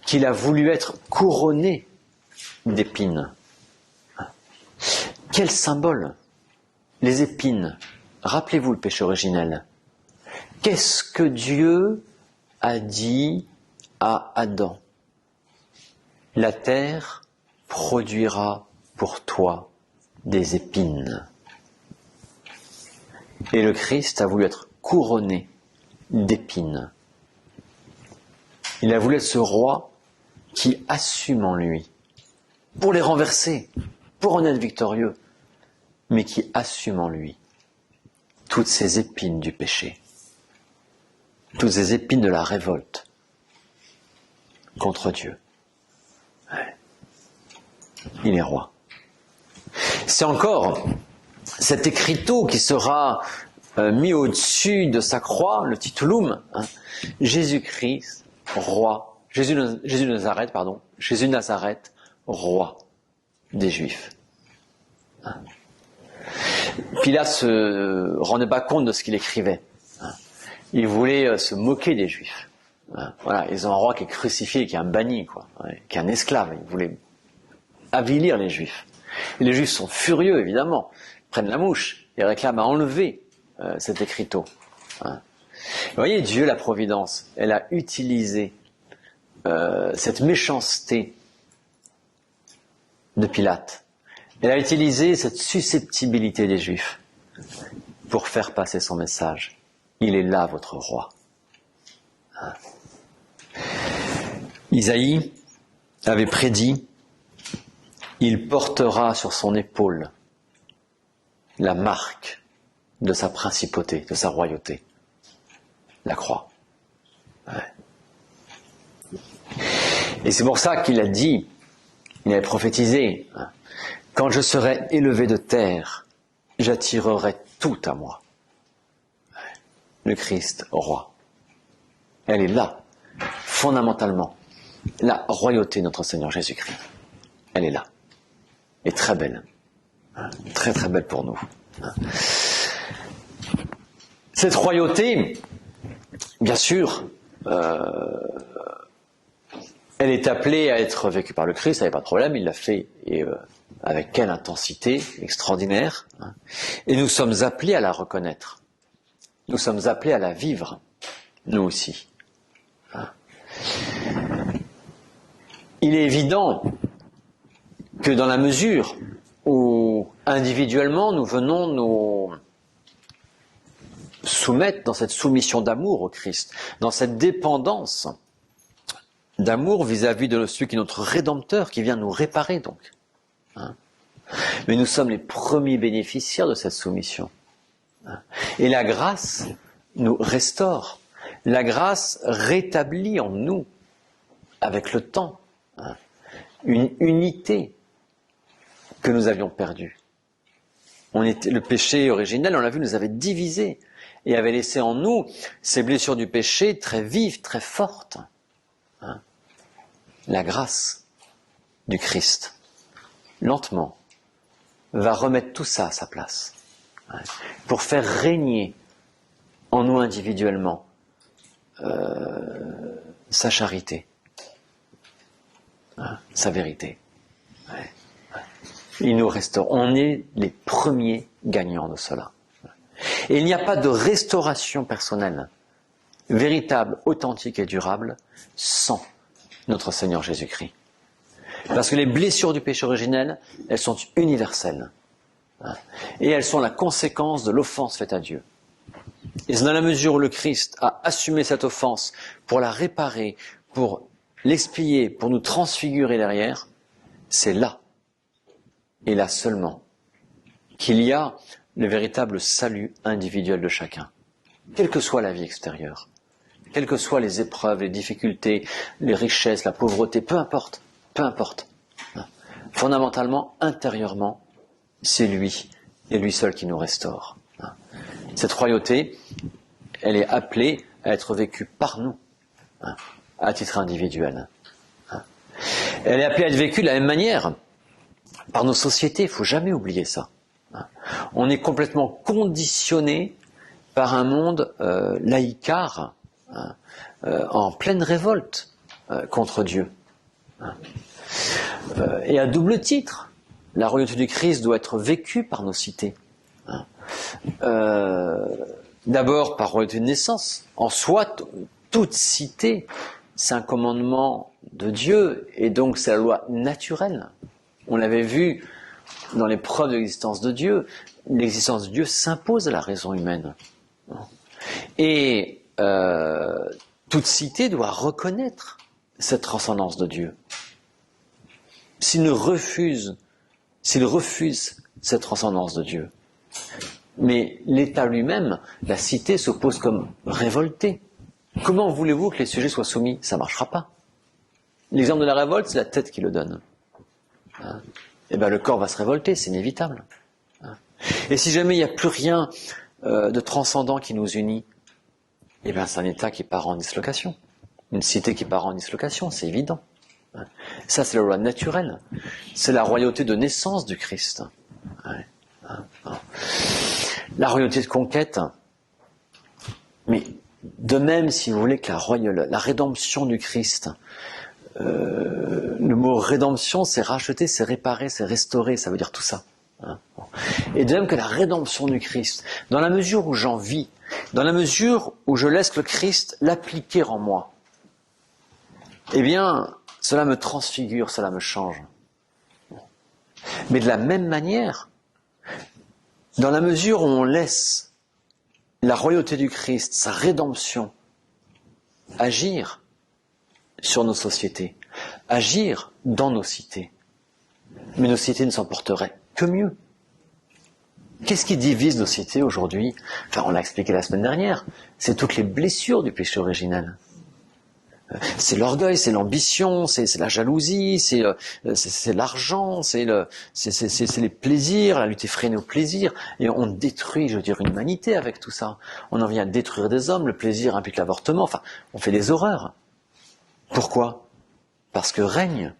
qu'il a voulu être couronné d'épines. Quel symbole! Les épines. Rappelez-vous le péché originel. Qu'est-ce que Dieu a dit à Adam ? La terre produira pour toi des épines. Et le Christ a voulu être couronné d'épines. Il a voulu être ce roi qui assume en lui, pour les renverser, pour en être victorieux, mais qui assume en lui toutes ces épines du péché, toutes ces épines de la révolte contre Dieu. Ouais. Il est roi. C'est encore cet écriteau qui sera mis au-dessus de sa croix, le titulum, hein, Jésus-Christ, roi, Jésus de Nazareth, roi des Juifs. Hein. Pilate se rendait pas compte de ce qu'il écrivait. Hein. Il voulait se moquer des Juifs. Hein. Voilà, ils ont un roi qui est crucifié, qui est un banni, quoi, ouais, qui est un esclave. Il voulait avilir les Juifs. Et les Juifs sont furieux, évidemment. Ils prennent la mouche et réclament à enlever cet écriteau. Hein. Vous voyez, Dieu, la providence, elle a utilisé cette méchanceté de Pilate. Elle a utilisé cette susceptibilité des Juifs pour faire passer son message. Il est là, votre roi. Hein. Isaïe avait prédit, il portera sur son épaule la marque de sa principauté, de sa royauté, la croix. Ouais. Et c'est pour ça qu'il a dit, il avait prophétisé, hein, quand je serai élevé de terre, j'attirerai tout à moi. Le Christ roi. Elle est là, fondamentalement. La royauté de notre Seigneur Jésus-Christ. Elle est là. Et très belle. Très très belle pour nous. Cette royauté, bien sûr, elle est appelée à être vécue par le Christ, ça n'y a pas de problème, il l'a fait, et avec quelle intensité extraordinaire. Hein. Et nous sommes appelés à la reconnaître. Nous sommes appelés à la vivre, nous aussi. Hein. Il est évident que dans la mesure où individuellement nous venons nous soumettre dans cette soumission d'amour au Christ, dans cette dépendance d'amour vis-à-vis de celui qui est notre Rédempteur, qui vient nous réparer donc. Hein. Mais nous sommes les premiers bénéficiaires de cette soumission. Hein. Et la grâce nous restaure. La grâce rétablit en nous, avec le temps, hein, une unité que nous avions perdue. Le péché originel, on l'a vu, nous avait divisés et avait laissé en nous ces blessures du péché très vives, très fortes. Hein. La grâce du Christ, lentement, va remettre tout ça à sa place, hein, pour faire régner en nous individuellement sa charité, hein, sa vérité. Ouais. Il nous restaure. On est les premiers gagnants de cela. Et il n'y a pas de restauration personnelle véritable, authentique et durable sans notre Seigneur Jésus-Christ. Parce que les blessures du péché originel, elles sont universelles. Et elles sont la conséquence de l'offense faite à Dieu. Et c'est dans la mesure où le Christ a assumé cette offense pour la réparer, pour l'expier, pour nous transfigurer derrière, c'est là, et là seulement, qu'il y a le véritable salut individuel de chacun, quelle que soit la vie extérieure, quelles que soient les épreuves, les difficultés, les richesses, la pauvreté, peu importe. Fondamentalement, intérieurement, c'est lui, et lui seul qui nous restaure. Cette royauté, elle est appelée à être vécue par nous, à titre individuel. Elle est appelée à être vécue de la même manière par nos sociétés, il ne faut jamais oublier ça. On est complètement conditionné par un monde laïcard, en pleine révolte contre Dieu. Et à double titre, la royauté du Christ doit être vécue par nos cités. D'abord par royauté de naissance. En soi, toute cité, c'est un commandement de Dieu, et donc c'est la loi naturelle. On l'avait vu dans les preuves de l'existence de Dieu. L'existence de Dieu s'impose à la raison humaine. Et toute cité doit reconnaître cette transcendance de Dieu. S'il refuse cette transcendance de Dieu, mais l'État lui-même, la cité s'oppose comme révoltée. Comment voulez-vous que les sujets soient soumis? Ça ne marchera pas. L'exemple de la révolte, c'est la tête qui le donne. Et bien le corps va se révolter, c'est inévitable. Et si jamais il n'y a plus rien de transcendant qui nous unit, et bien c'est un État qui part en dislocation. Une cité qui part en dislocation, c'est évident. Ça, c'est la loi naturelle. C'est la royauté de naissance du Christ. La royauté de conquête. Mais de même, si vous voulez, que la rédemption du Christ, le mot rédemption, c'est racheter, c'est réparer, c'est restaurer, ça veut dire tout ça. Et de même que la rédemption du Christ, dans la mesure où j'en vis, dans la mesure où je laisse le Christ l'appliquer en moi, eh bien, cela me transfigure, cela me change. Mais de la même manière, dans la mesure où on laisse la royauté du Christ, sa rédemption, agir sur nos sociétés, agir dans nos cités, mais nos cités ne s'en porteraient que mieux. Qu'est-ce qui divise nos cités aujourd'hui? Enfin, on l'a expliqué la semaine dernière, c'est toutes les blessures du péché originel. C'est l'orgueil, c'est l'ambition, c'est la jalousie, c'est l'argent, c'est les plaisirs, la lutte effrénée aux plaisirs. Et on détruit, je veux dire, une humanité avec tout ça. On en vient à détruire des hommes, le plaisir implique l'avortement, enfin, on fait des horreurs. Pourquoi? Parce que règnent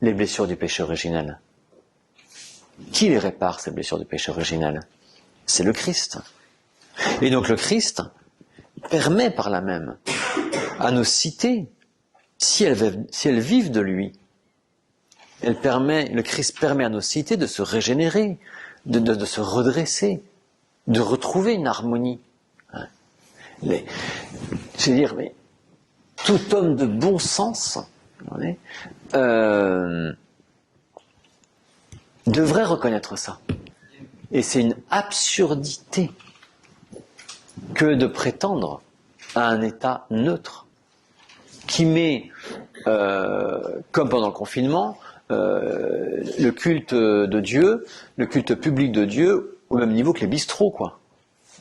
les blessures du péché originel. Qui les répare, ces blessures du péché originel? C'est le Christ. Et donc le Christ permet par là même à nos cités, si elles vivent de lui, le Christ permet à nos cités de se régénérer, de se redresser, de retrouver une harmonie. Je veux dire, mais tout homme de bon sens devrait reconnaître ça. Et c'est une absurdité que de prétendre à un état neutre qui met, comme pendant le confinement, le culte de Dieu, le culte public de Dieu, au même niveau que les bistrots, quoi.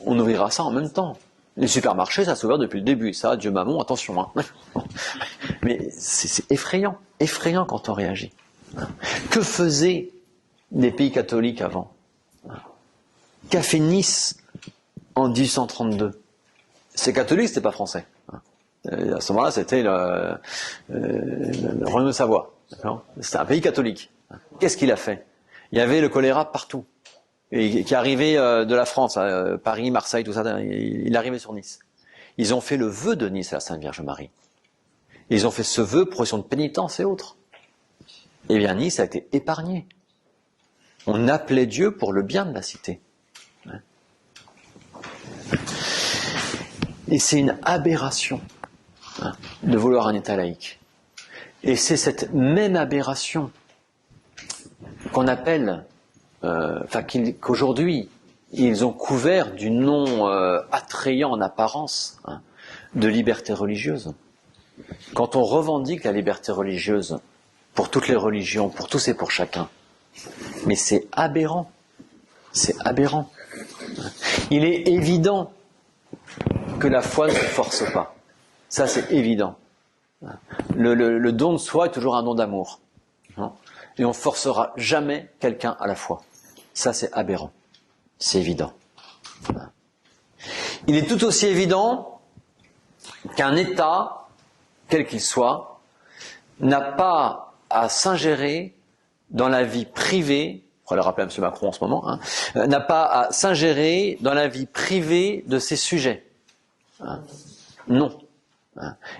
On ouvrira ça en même temps. Les supermarchés, ça s'est ouvert depuis le début. Ça, Dieu maman, attention. Hein. Mais c'est effrayant. Effrayant quand on réagit. Que faisaient les pays catholiques avant? Qu'a fait Nice en 1832? C'est catholique, c'était pas français. À ce moment-là, c'était le royaume de Savoie. C'était un pays catholique. Qu'est-ce qu'il a fait? Il y avait le choléra partout. Et qui arrivait de la France, Paris, Marseille, tout ça, il arrivait sur Nice. Ils ont fait le vœu de Nice à la Sainte Vierge Marie. Ils ont fait ce vœu, procession de pénitence et autres. Eh bien, Nice a été épargnée. On appelait Dieu pour le bien de la cité. Et c'est une aberration de vouloir un État laïque. Et c'est cette même aberration qu'on appelle, qu'aujourd'hui, ils ont couvert du nom attrayant en apparence de liberté religieuse. Quand on revendique la liberté religieuse pour toutes les religions, pour tous et pour chacun, mais c'est aberrant. C'est aberrant. Il est évident que la foi ne se force pas. Ça, c'est évident. Le don de soi est toujours un don d'amour. Et on ne forcera jamais quelqu'un à la foi. Ça, c'est aberrant. C'est évident. Il est tout aussi évident qu'un État, quel qu'il soit, n'a pas à s'ingérer dans la vie privée, on le rappeler à M. Macron en ce moment, n'a pas à s'ingérer dans la vie privée de ses sujets. Non.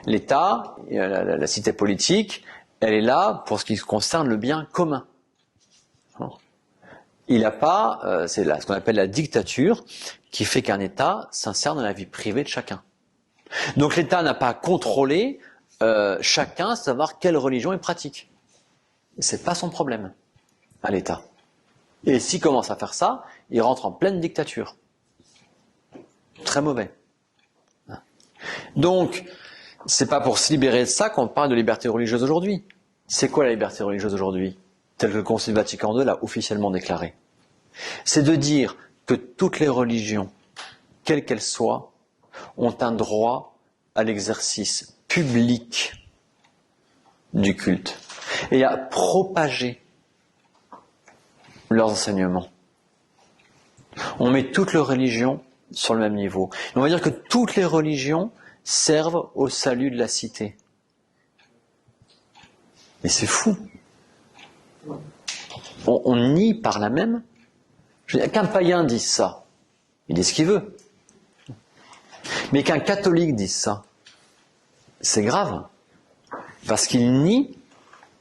L'État, la cité politique, elle est là pour ce qui concerne le bien commun. Il n'a pas, c'est ce qu'on appelle la dictature, qui fait qu'un État s'insère dans la vie privée de chacun. Donc l'État n'a pas à contrôler chacun, savoir quelle religion il pratique. C'est pas son problème à l'État. Et s'il commence à faire ça, il rentre en pleine dictature. Très mauvais. Donc, c'est pas pour se libérer de ça qu'on parle de liberté religieuse aujourd'hui. C'est quoi la liberté religieuse aujourd'hui, telle que le Concile Vatican II l'a officiellement déclaré? C'est de dire que toutes les religions, quelles qu'elles soient, ont un droit à l'exercice public du culte et à propager leurs enseignements. On met toutes les religions sur le même niveau. Et on va dire que toutes les religions servent au salut de la cité. Mais c'est fou. On nie par là même. Qu'un païen dise ça, il dit ce qu'il veut. Mais qu'un catholique dise ça, c'est grave. Parce qu'il nie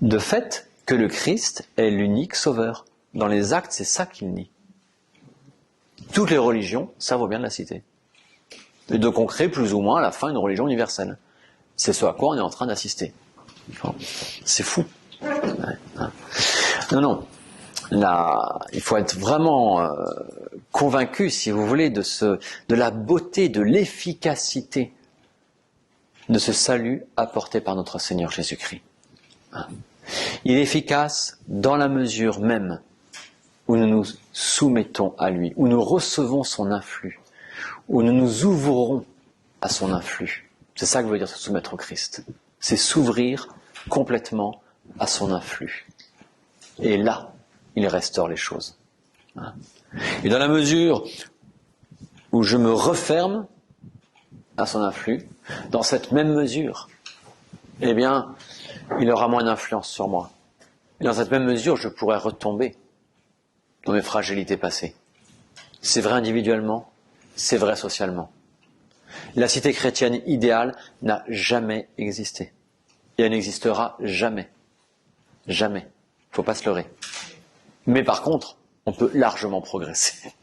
de fait que le Christ est l'unique sauveur. Dans les actes, c'est ça qu'il nie. Toutes les religions servent au bien de la cité. Et donc on crée plus ou moins à la fin une religion universelle. C'est ce à quoi on est en train d'assister. C'est fou. Non. Là, il faut être vraiment convaincu, si vous voulez, de la beauté, de l'efficacité de ce salut apporté par notre Seigneur Jésus-Christ. Il est efficace dans la mesure même où nous nous soumettons à lui, où nous recevons son influx, où nous nous ouvrons à son influx. C'est ça que veut dire se soumettre au Christ. C'est s'ouvrir complètement à son influx. Et là, il restaure les choses. Et dans la mesure où je me referme à son influx, dans cette même mesure, eh bien, il aura moins d'influence sur moi. Et dans cette même mesure, je pourrai retomber dans mes fragilités passées. C'est vrai individuellement, c'est vrai socialement. La cité chrétienne idéale n'a jamais existé. Et elle n'existera jamais. Jamais. Il ne faut pas se leurrer. Mais par contre, on peut largement progresser.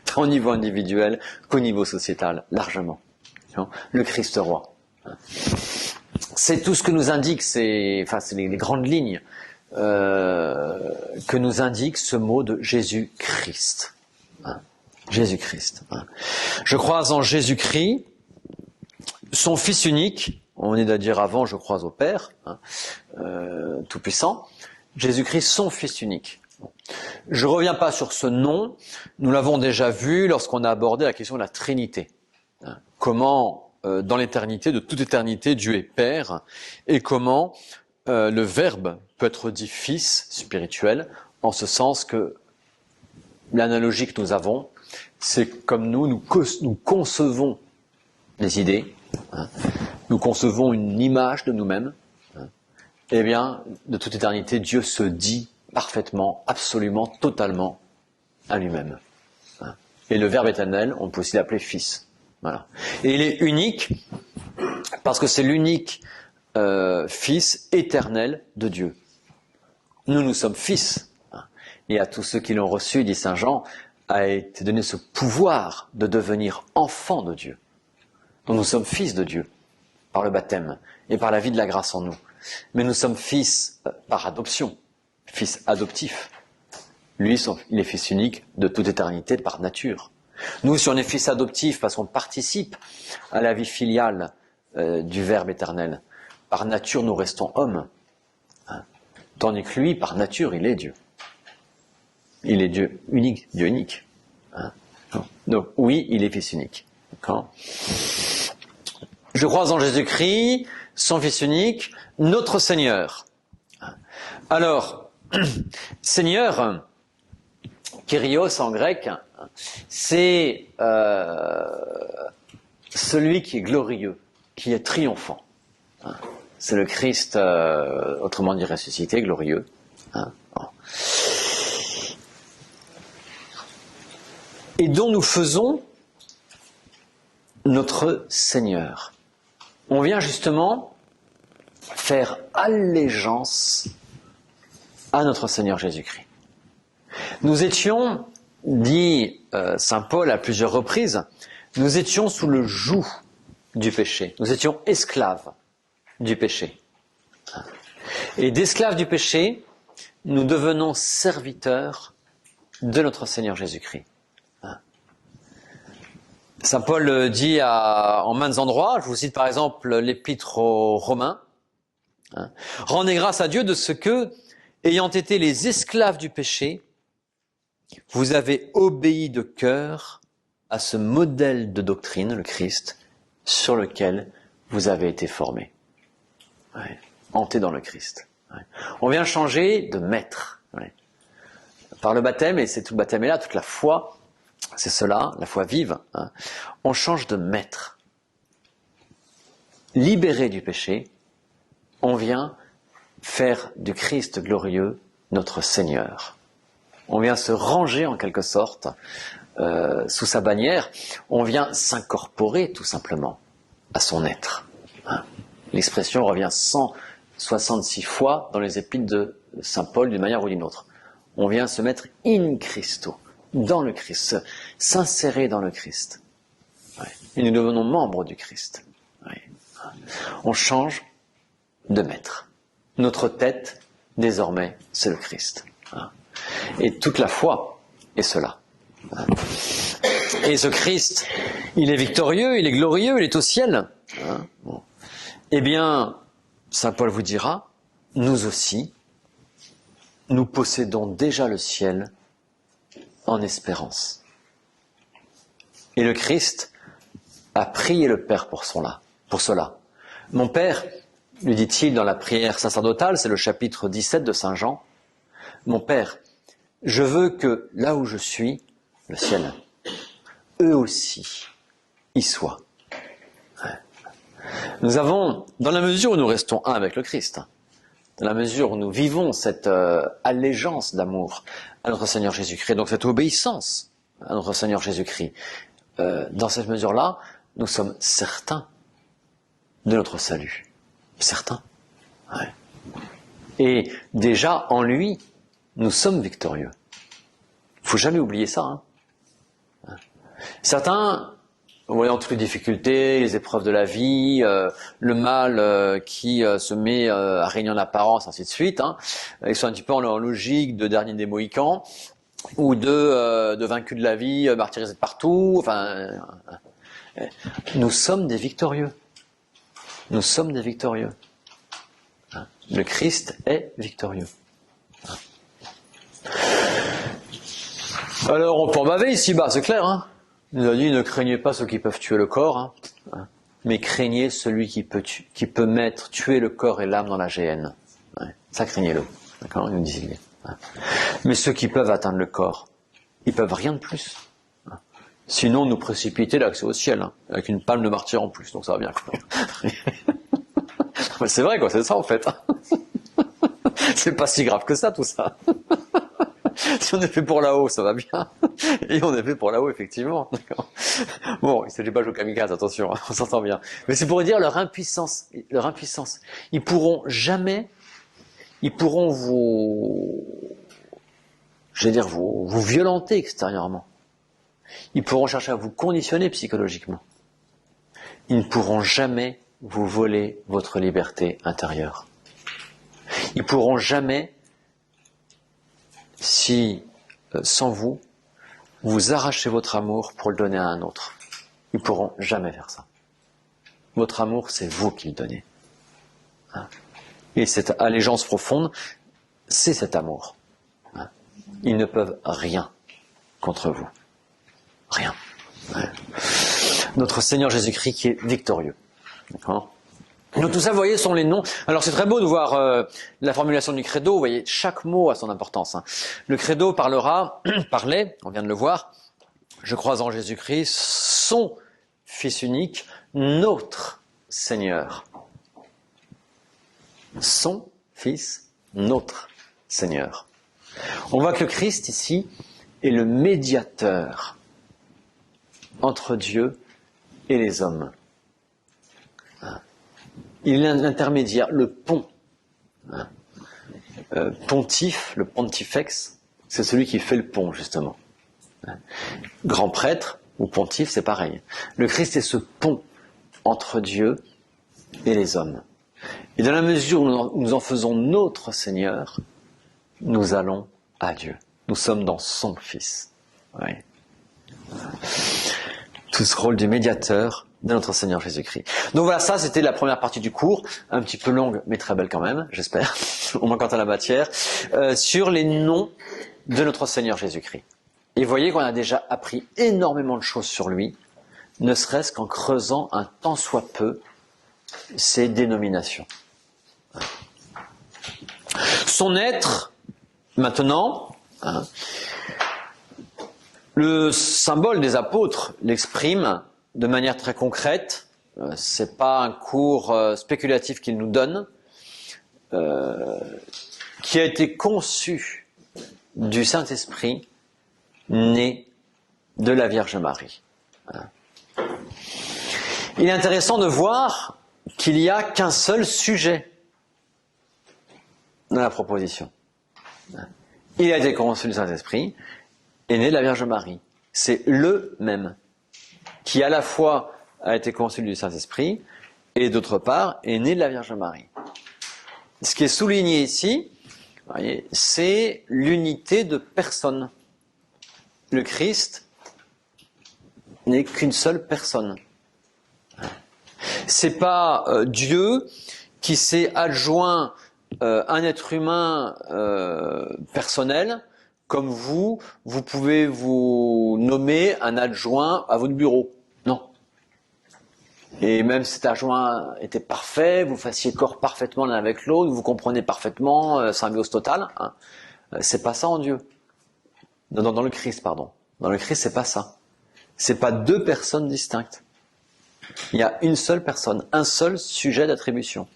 Tant au niveau individuel qu'au niveau sociétal, largement. Le Christ roi. C'est tout ce que nous indique, c'est les grandes lignes que nous indique ce mot de Jésus-Christ. Jésus-Christ. Je crois en Jésus-Christ, son Fils unique, on est à dire avant, je crois au Père, Tout-Puissant, Jésus-Christ, son Fils unique. Je ne reviens pas sur ce nom, nous l'avons déjà vu lorsqu'on a abordé la question de la Trinité. Comment, dans l'éternité, de toute éternité, Dieu est Père, et comment le Verbe peut être dit Fils spirituel, en ce sens que l'analogie que nous avons, c'est comme nous concevons les idées, nous concevons une image de nous-mêmes, eh bien, de toute éternité, Dieu se dit parfaitement, absolument, totalement à lui-même. Et le Verbe éternel, on peut aussi l'appeler Fils. Voilà. Et il est unique, parce que c'est l'unique Fils éternel de Dieu. Nous sommes fils. Et à tous ceux qui l'ont reçu, dit Saint Jean, a été donné ce pouvoir de devenir enfants de Dieu. Donc nous sommes fils de Dieu, par le baptême, et par la vie de la grâce en nous. Mais nous sommes fils par adoption, fils adoptif. Lui, il est fils unique de toute éternité par nature. Nous, si on est fils adoptif parce qu'on participe à la vie filiale du Verbe éternel, par nature, nous restons hommes. Tandis que lui, par nature, il est Dieu. Il est Dieu unique, Dieu unique. Donc, oui, il est fils unique. D'accord ? Je crois en Jésus-Christ, son Fils unique, notre Seigneur. Alors, Seigneur, Kyrios en grec, c'est celui qui est glorieux, qui est triomphant. C'est le Christ, autrement dit ressuscité, glorieux. Et dont nous faisons notre Seigneur. On vient justement faire allégeance à notre Seigneur Jésus-Christ. Nous étions, dit Saint Paul à plusieurs reprises, nous étions sous le joug du péché. Nous étions esclaves du péché. Et d'esclaves du péché, nous devenons serviteurs de notre Seigneur Jésus-Christ. Saint Paul dit en maints endroits, je vous cite par exemple l'épître aux Romains, rendez grâce à Dieu de ce que, ayant été les esclaves du péché, vous avez obéi de cœur à ce modèle de doctrine, le Christ, sur lequel vous avez été formés. Hantés dans le Christ. On vient changer de maître. Par le baptême, et c'est tout le baptême est là, toute la foi, c'est cela, la foi vive, on change de maître. Libéré du péché, on vient faire du Christ glorieux notre Seigneur. On vient se ranger en quelque sorte sous sa bannière, on vient s'incorporer tout simplement à son être. L'expression revient 166 fois dans les épîtres de Saint Paul d'une manière ou d'une autre. On vient se mettre in Christo, dans le Christ, s'insérer dans le Christ. Et nous devenons membres du Christ. On change de maître. Notre tête, désormais, c'est le Christ. Et toute la foi est cela. Et ce Christ, il est victorieux, il est glorieux, il est au ciel. Eh bien, Saint Paul vous dira, nous aussi, nous possédons déjà le ciel en espérance. Et le Christ a prié le Père pour cela. Mon Père, lui dit-il dans la prière sacerdotale, c'est le chapitre 17 de Saint Jean, mon Père, je veux que là où je suis, le ciel, eux aussi y soient. Nous avons, dans la mesure où nous restons un avec le Christ, dans la mesure où nous vivons cette allégeance d'amour à notre Seigneur Jésus-Christ, donc cette obéissance à notre Seigneur Jésus-Christ, dans cette mesure-là, nous sommes certains de notre salut. Certains. Ouais. Et déjà, en lui, nous sommes victorieux. Il ne faut jamais oublier ça. Hein. Certains, voyant toutes les difficultés, les épreuves de la vie, le mal qui se met à régner en apparence, ainsi de suite, hein, ils sont un petit peu en logique de dernier des Mohicans, ou de vaincus de la vie, martyrisés de partout. Enfin, nous sommes des victorieux. Nous sommes des victorieux. Le Christ est victorieux. Alors on peut en baver ici-bas, c'est clair. Hein, il nous a dit, ne craignez pas ceux qui peuvent tuer le corps, hein, mais craignez celui qui peut tuer le corps et l'âme dans la géhenne. Ouais, ça, craignez-le. D'accord, il nous dit. Mais ceux qui peuvent atteindre le corps, ils peuvent rien de plus. Sinon, nous précipiter l'accès au ciel, hein, avec une palme de martyr en plus, donc ça va bien. C'est vrai, quoi, c'est ça en fait. C'est pas si grave que ça, tout ça. Si on est fait pour là-haut, ça va bien. Et on est fait pour là-haut, effectivement. D'accord. Bon, il ne s'agit pas de jouer au kamikaze, attention, on s'entend bien. Mais c'est pour dire leur impuissance. Ils pourront vous violenter extérieurement. Ils pourront chercher à vous conditionner psychologiquement. Ils ne pourront jamais vous voler votre liberté intérieure. Ils pourront jamais, sans vous, vous arracher votre amour pour le donner à un autre. Ils pourront jamais faire ça. Votre amour, c'est vous qui le donnez. Et cette allégeance profonde, c'est cet amour. Ils ne peuvent rien contre vous. Rien. Notre Seigneur Jésus-Christ qui est victorieux. D'accord ? Donc tout ça, vous voyez, sont les noms. Alors c'est très beau de voir la formulation du credo. Vous voyez, chaque mot a son importance. Hein. Le credo parlait, on vient de le voir, je crois en Jésus-Christ, son Fils unique, notre Seigneur. Son Fils, notre Seigneur. On voit que le Christ ici est le médiateur entre Dieu et les hommes. Il est l'intermédiaire, le pont. Pontife, le pontifex, c'est celui qui fait le pont, justement. Grand prêtre ou pontife, c'est pareil. Le Christ est ce pont entre Dieu et les hommes. Et dans la mesure où nous en faisons notre Seigneur, nous allons à Dieu. Nous sommes dans son Fils. Oui. Tout ce rôle du médiateur de notre Seigneur Jésus-Christ. Donc voilà, ça c'était la première partie du cours, un petit peu longue, mais très belle quand même, j'espère, au moins quant à la matière, sur les noms de notre Seigneur Jésus-Christ. Et vous voyez qu'on a déjà appris énormément de choses sur lui, ne serait-ce qu'en creusant un tant soit peu ses dénominations. Son être, maintenant, le symbole des apôtres l'exprime de manière très concrète. C'est pas un cours spéculatif qu'il nous donne, qui a été conçu du Saint-Esprit, né de la Vierge Marie. Il est intéressant de voir qu'il n'y a qu'un seul sujet dans la proposition. Il a été conçu du Saint-Esprit, est né de la Vierge Marie. C'est le même, qui à la fois a été conçu du Saint-Esprit, et d'autre part est né de la Vierge Marie. Ce qui est souligné ici, voyez, c'est l'unité de personne. Le Christ n'est qu'une seule personne. C'est pas Dieu qui s'est adjoint un être humain personnel, comme vous pouvez vous nommer un adjoint à votre bureau. Non. Et même si cet adjoint était parfait, vous fassiez corps parfaitement l'un avec l'autre, vous comprenez parfaitement, symbiose totale, hein, c'est pas ça en Dieu. Dans le Christ, pardon. Dans le Christ, c'est pas ça. C'est pas deux personnes distinctes. Il y a une seule personne, un seul sujet d'attribution.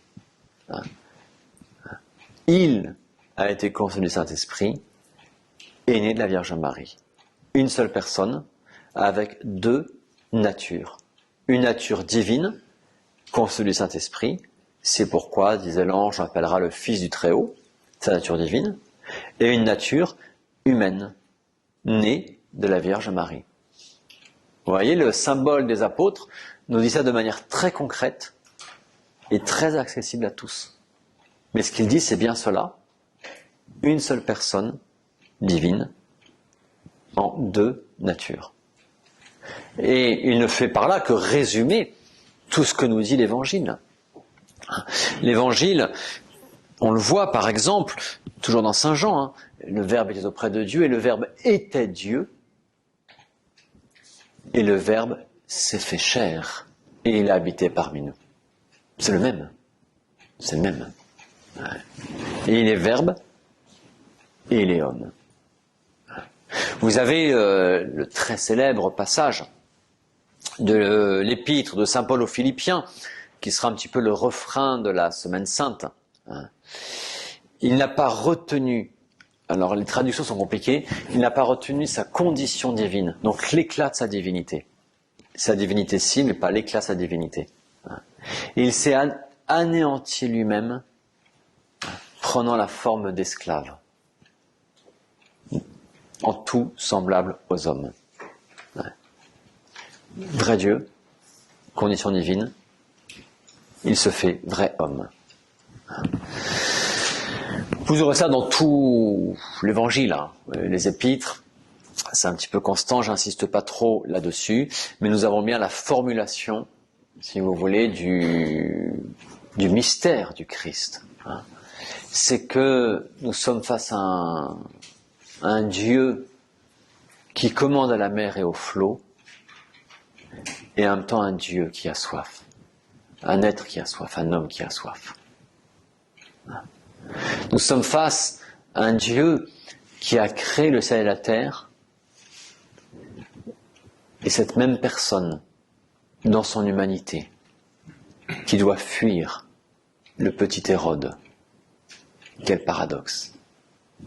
Il a été conçu du Saint-Esprit et né de la Vierge Marie. Une seule personne avec deux natures. Une nature divine, conçue du Saint-Esprit. C'est pourquoi, disait l'ange, on appellera le Fils du Très-Haut, sa nature divine. Et une nature humaine, née de la Vierge Marie. Vous voyez, le symbole des apôtres nous dit ça de manière très concrète et très accessible à tous. Mais ce qu'il dit, c'est bien cela. Une seule personne divine en deux natures. Et il ne fait par là que résumer tout ce que nous dit l'Évangile. L'Évangile, on le voit par exemple, toujours dans Saint Jean, le Verbe était auprès de Dieu et le Verbe était Dieu. Et le Verbe s'est fait chair et il a habité parmi nous. C'est le même. C'est le même. Et il est Verbe et il est homme. Vous avez le très célèbre passage de l'épître de Saint Paul aux Philippiens, qui sera un petit peu le refrain de la Semaine Sainte. Il n'a pas retenu, alors les traductions sont compliquées, il n'a pas retenu sa condition divine, donc l'éclat de sa divinité. Sa divinité si, mais pas l'éclat de sa divinité. Et il s'est anéanti lui-même, prenant la forme d'esclave, en tout semblable aux hommes. Vrai Dieu, condition divine, il se fait vrai homme. Vous aurez ça dans tout l'Évangile, les épîtres, c'est un petit peu constant, j'insiste pas trop là-dessus, mais nous avons bien la formulation, si vous voulez, du mystère du Christ. C'est que nous sommes face à un Dieu qui commande à la mer et aux flots, et en même temps un Dieu qui a soif, un être qui a soif, un homme qui a soif. Nous sommes face à un Dieu qui a créé le ciel et la terre, et cette même personne, dans son humanité, qui doit fuir le petit Hérode. Quel paradoxe!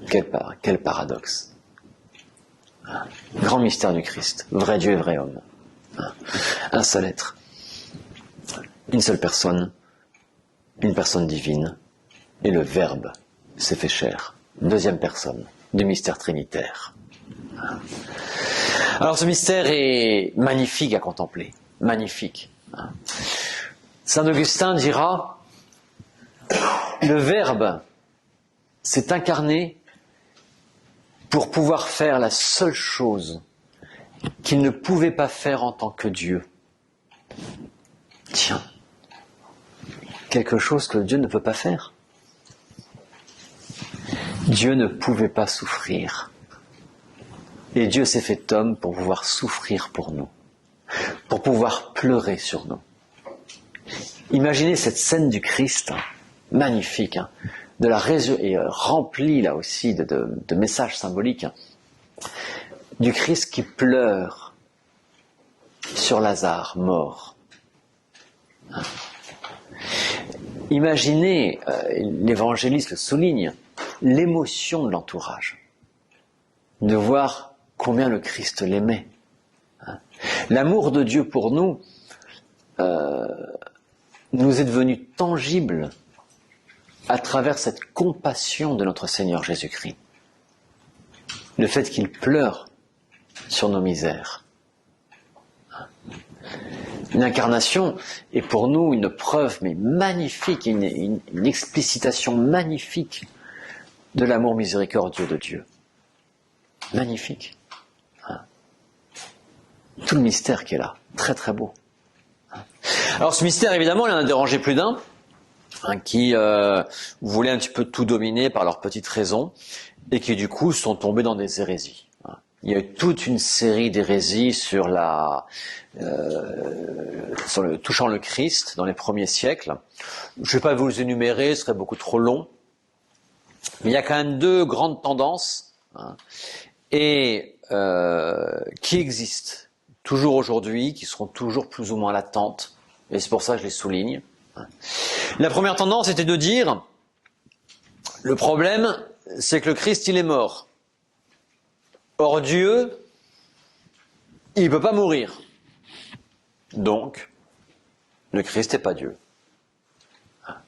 Quel paradoxe! Grand mystère du Christ, vrai Dieu et vrai homme. Un seul être, une seule personne, une personne divine, et le Verbe s'est fait chair. Deuxième personne du mystère trinitaire. Alors ce mystère est magnifique à contempler, magnifique. Saint Augustin dira, le Verbe s'est incarné pour pouvoir faire la seule chose qu'il ne pouvait pas faire en tant que Dieu. Tiens, quelque chose que Dieu ne peut pas faire. Dieu ne pouvait pas souffrir. Et Dieu s'est fait homme pour pouvoir souffrir pour nous, pour pouvoir pleurer sur nous. Imaginez cette scène du Christ, magnifique, de la et remplie là aussi de messages symboliques, du Christ qui pleure sur Lazare, mort. Imaginez, l'évangéliste le souligne, l'émotion de l'entourage, de voir combien le Christ l'aimait. L'amour de Dieu pour nous nous est devenu tangible à travers cette compassion de notre Seigneur Jésus-Christ. Le fait qu'il pleure sur nos misères. Une incarnation est pour nous une preuve mais magnifique, une explicitation magnifique de l'amour miséricordieux de Dieu. Magnifique. Tout le mystère qui est là, très très beau. Alors ce mystère, évidemment, il en a dérangé plus d'un, qui voulaient un petit peu tout dominer par leurs petites raisons, et qui du coup sont tombés dans des hérésies. Il y a eu toute une série d'hérésies sur touchant le Christ dans les premiers siècles. Je ne vais pas vous les énumérer, ce serait beaucoup trop long. Mais il y a quand même deux grandes tendances qui existent toujours aujourd'hui, qui seront toujours plus ou moins latentes, et c'est pour ça que je les souligne. La première tendance était de dire, le problème, c'est que le Christ, il est mort. Or Dieu, il ne peut pas mourir. Donc, le Christ n'est pas Dieu.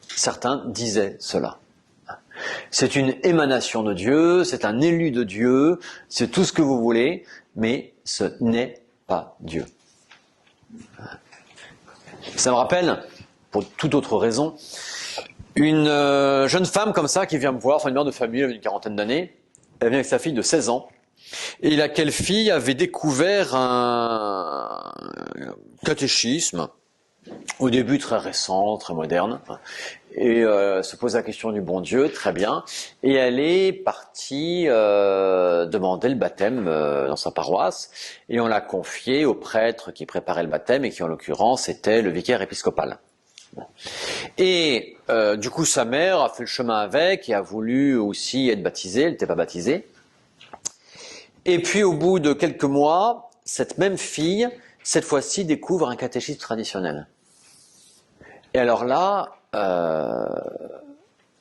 Certains disaient cela. C'est une émanation de Dieu, c'est un élu de Dieu, c'est tout ce que vous voulez, mais ce n'est pas Dieu. Ça me rappelle, pour toute autre raison, une jeune femme comme ça qui vient me voir, enfin une mère de famille, elle avait une quarantaine d'années, elle vient avec sa fille de 16 ans, et laquelle fille avait découvert un catéchisme, au début très récent, très moderne, et se pose la question du bon Dieu, très bien, et elle est partie demander le baptême dans sa paroisse, et on l'a confié au prêtre qui préparait le baptême, et qui en l'occurrence était le vicaire épiscopal. Et du coup sa mère a fait le chemin avec, et a voulu aussi être baptisée, elle n'était pas baptisée. Et puis au bout de quelques mois, cette même fille, cette fois-ci, découvre un catéchisme traditionnel. Et alors là,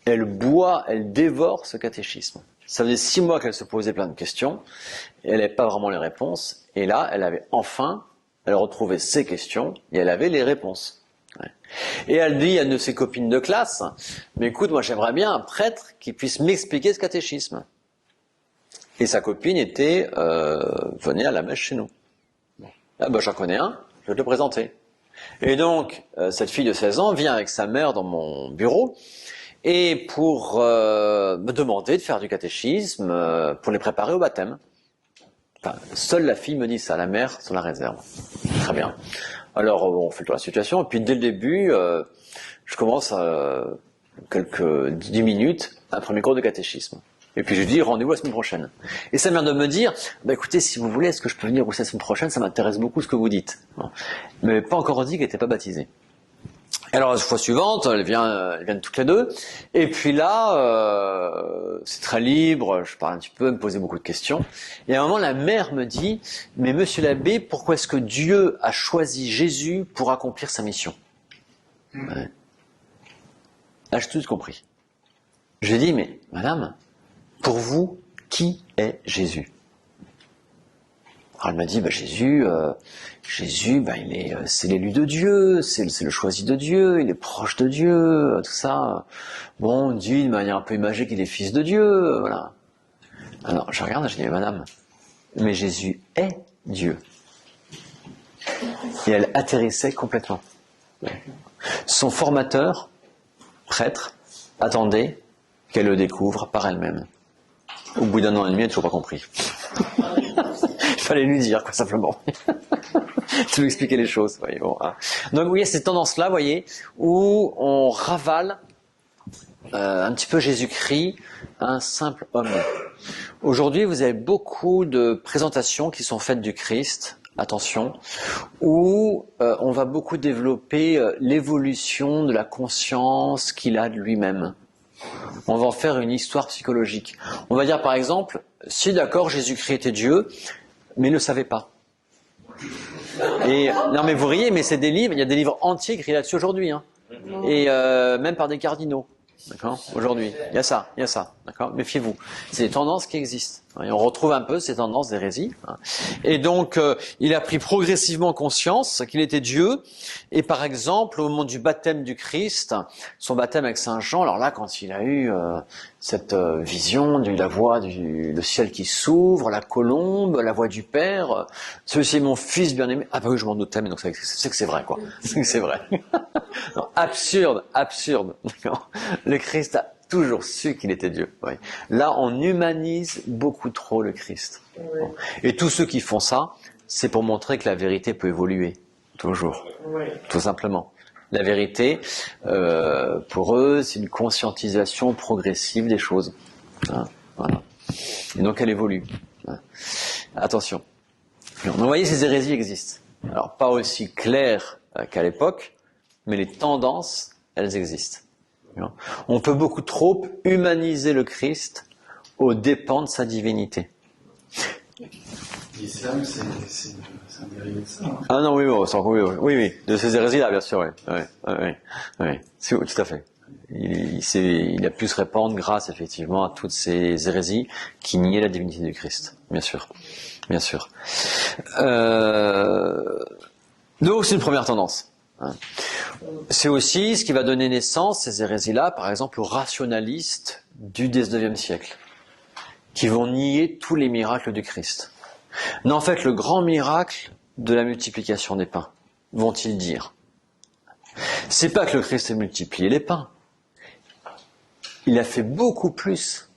elle boit, elle dévore ce catéchisme. Ça faisait 6 mois qu'elle se posait plein de questions, et elle n'avait pas vraiment les réponses. Et là, elle retrouvait ses questions, et elle avait les réponses. Ouais. Et elle dit à une de ses copines de classe, mais écoute, moi j'aimerais bien un prêtre qui puisse m'expliquer ce catéchisme. Et sa copine venait à la messe chez nous. Ah ben j'en connais un, je vais te le présenter. Et donc, cette fille de 16 ans vient avec sa mère dans mon bureau, et pour me demander de faire du catéchisme, pour les préparer au baptême. Enfin, seule la fille me dit ça, la mère sur la réserve. Très bien. Alors, on fait le tour de la situation, et puis dès le début, je commence quelques 10 minutes, un premier cours de catéchisme. Et puis je dis rendez-vous la semaine prochaine. Et ça vient de me dire, bah écoutez, si vous voulez, est-ce que je peux venir aussi la semaine prochaine? Ça m'intéresse beaucoup ce que vous dites. Bon. Mais pas encore dit qu'elle n'était pas baptisée. Alors la fois suivante, elles viennent toutes les deux. Et puis là, c'est très libre, je parle un petit peu, elle me posait beaucoup de questions. Et à un moment, la mère me dit, mais monsieur l'abbé, pourquoi est-ce que Dieu a choisi Jésus pour accomplir sa mission? Ouais. Là, j'ai tout compris. Je lui ai dit, mais madame, pour vous, qui est Jésus? Alors elle m'a dit, Jésus, c'est l'élu de Dieu, c'est le choisi de Dieu, il est proche de Dieu, tout ça. Bon, on dit de manière un peu imagée qu'il est fils de Dieu, voilà. Alors je regarde, je dis, mais madame, mais Jésus est Dieu. Et elle atterrissait complètement. Son formateur, prêtre, attendait qu'elle le découvre par elle-même. Au bout d'un an et demi, elle n'a toujours pas compris. Il fallait lui dire, quoi, simplement. Tu lui expliquer les choses. Voyez, bon, hein. Donc, vous voyez, cette tendance-là, voyez, où on ravale un petit peu Jésus-Christ, un simple homme. Aujourd'hui, vous avez beaucoup de présentations qui sont faites du Christ, attention, où on va beaucoup développer l'évolution de la conscience qu'il a de lui-même. On va en faire une histoire psychologique. On va dire par exemple, si d'accord, Jésus-Christ était Dieu, mais il ne le savait pas. Et non mais vous riez, mais c'est des livres, il y a des livres entiers écrits là-dessus aujourd'hui, hein. Et même par des cardinaux. D'accord, aujourd'hui, il y a ça, d'accord. Méfiez-vous. C'est des tendances qui existent. Et on retrouve un peu ces tendances d'hérésie. Et donc, il a pris progressivement conscience qu'il était Dieu. Et par exemple, au moment du baptême du Christ, son baptême avec Saint Jean, alors là, quand il a eu cette vision de la voix le ciel qui s'ouvre, la colombe, la voix du Père, celui-ci est mon fils bien-aimé. Ah bah oui, je m'en doutais, mais donc c'est que c'est vrai, quoi. C'est que c'est vrai. Non, absurde. D'accord. Le Christ a toujours su qu'il était Dieu. Oui. Là, on humanise beaucoup trop le Christ. Oui. Et tous ceux qui font ça, c'est pour montrer que la vérité peut évoluer. Toujours. Oui. Tout simplement. La vérité, pour eux, c'est une conscientisation progressive des choses. Hein, voilà. Et donc, elle évolue. Hein. Attention. Donc, vous voyez, ces hérésies existent. Alors, pas aussi claires qu'à l'époque, mais les tendances, elles existent. On peut beaucoup trop humaniser le Christ aux dépens de sa divinité. L'islam, c'est un dérivé de ça. Hein. Ah non, oui, de ces hérésies-là, bien sûr, oui, tout à fait. Il a pu se répandre grâce, effectivement, à toutes ces hérésies qui niaient la divinité du Christ, bien sûr. Donc c'est une première tendance. C'est aussi ce qui va donner naissance, ces hérésies-là, par exemple, aux rationalistes du XIXe siècle, qui vont nier tous les miracles du Christ. Non, en fait, le grand miracle de la multiplication des pains, vont-ils dire. C'est pas que le Christ ait multiplié les pains. Il a fait beaucoup plus.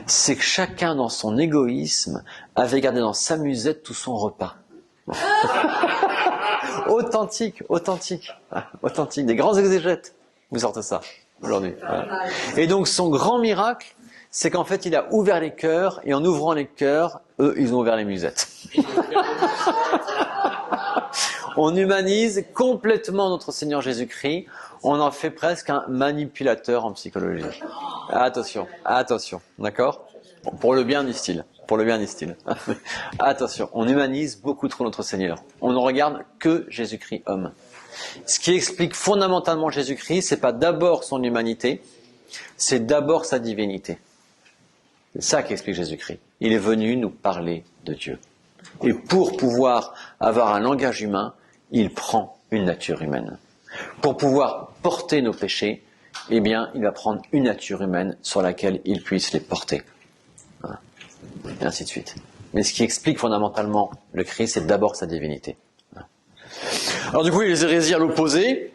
C'est que chacun, dans son égoïsme, avait gardé dans sa musette tout son repas. Authentique. Des grands exégètes vous sortez ça aujourd'hui. Voilà. Et donc son grand miracle, c'est qu'en fait il a ouvert les cœurs, et en ouvrant les cœurs, eux ils ont ouvert les musettes. On humanise complètement notre Seigneur Jésus-Christ, on en fait presque un manipulateur en psychologie. Attention, d'accord ? Pour le bien du style. Attention, on humanise beaucoup trop notre Seigneur. On ne regarde que Jésus-Christ homme. Ce qui explique fondamentalement Jésus-Christ, c'est pas d'abord son humanité, c'est d'abord sa divinité. C'est ça qui explique Jésus-Christ. Il est venu nous parler de Dieu. Et pour pouvoir avoir un langage humain, il prend une nature humaine. Pour pouvoir porter nos péchés, eh bien, il va prendre une nature humaine sur laquelle il puisse les porter. Voilà. Et ainsi de suite. Mais ce qui explique fondamentalement le Christ, c'est d'abord sa divinité. Voilà. Alors du coup, il y a les hérésies à l'opposé,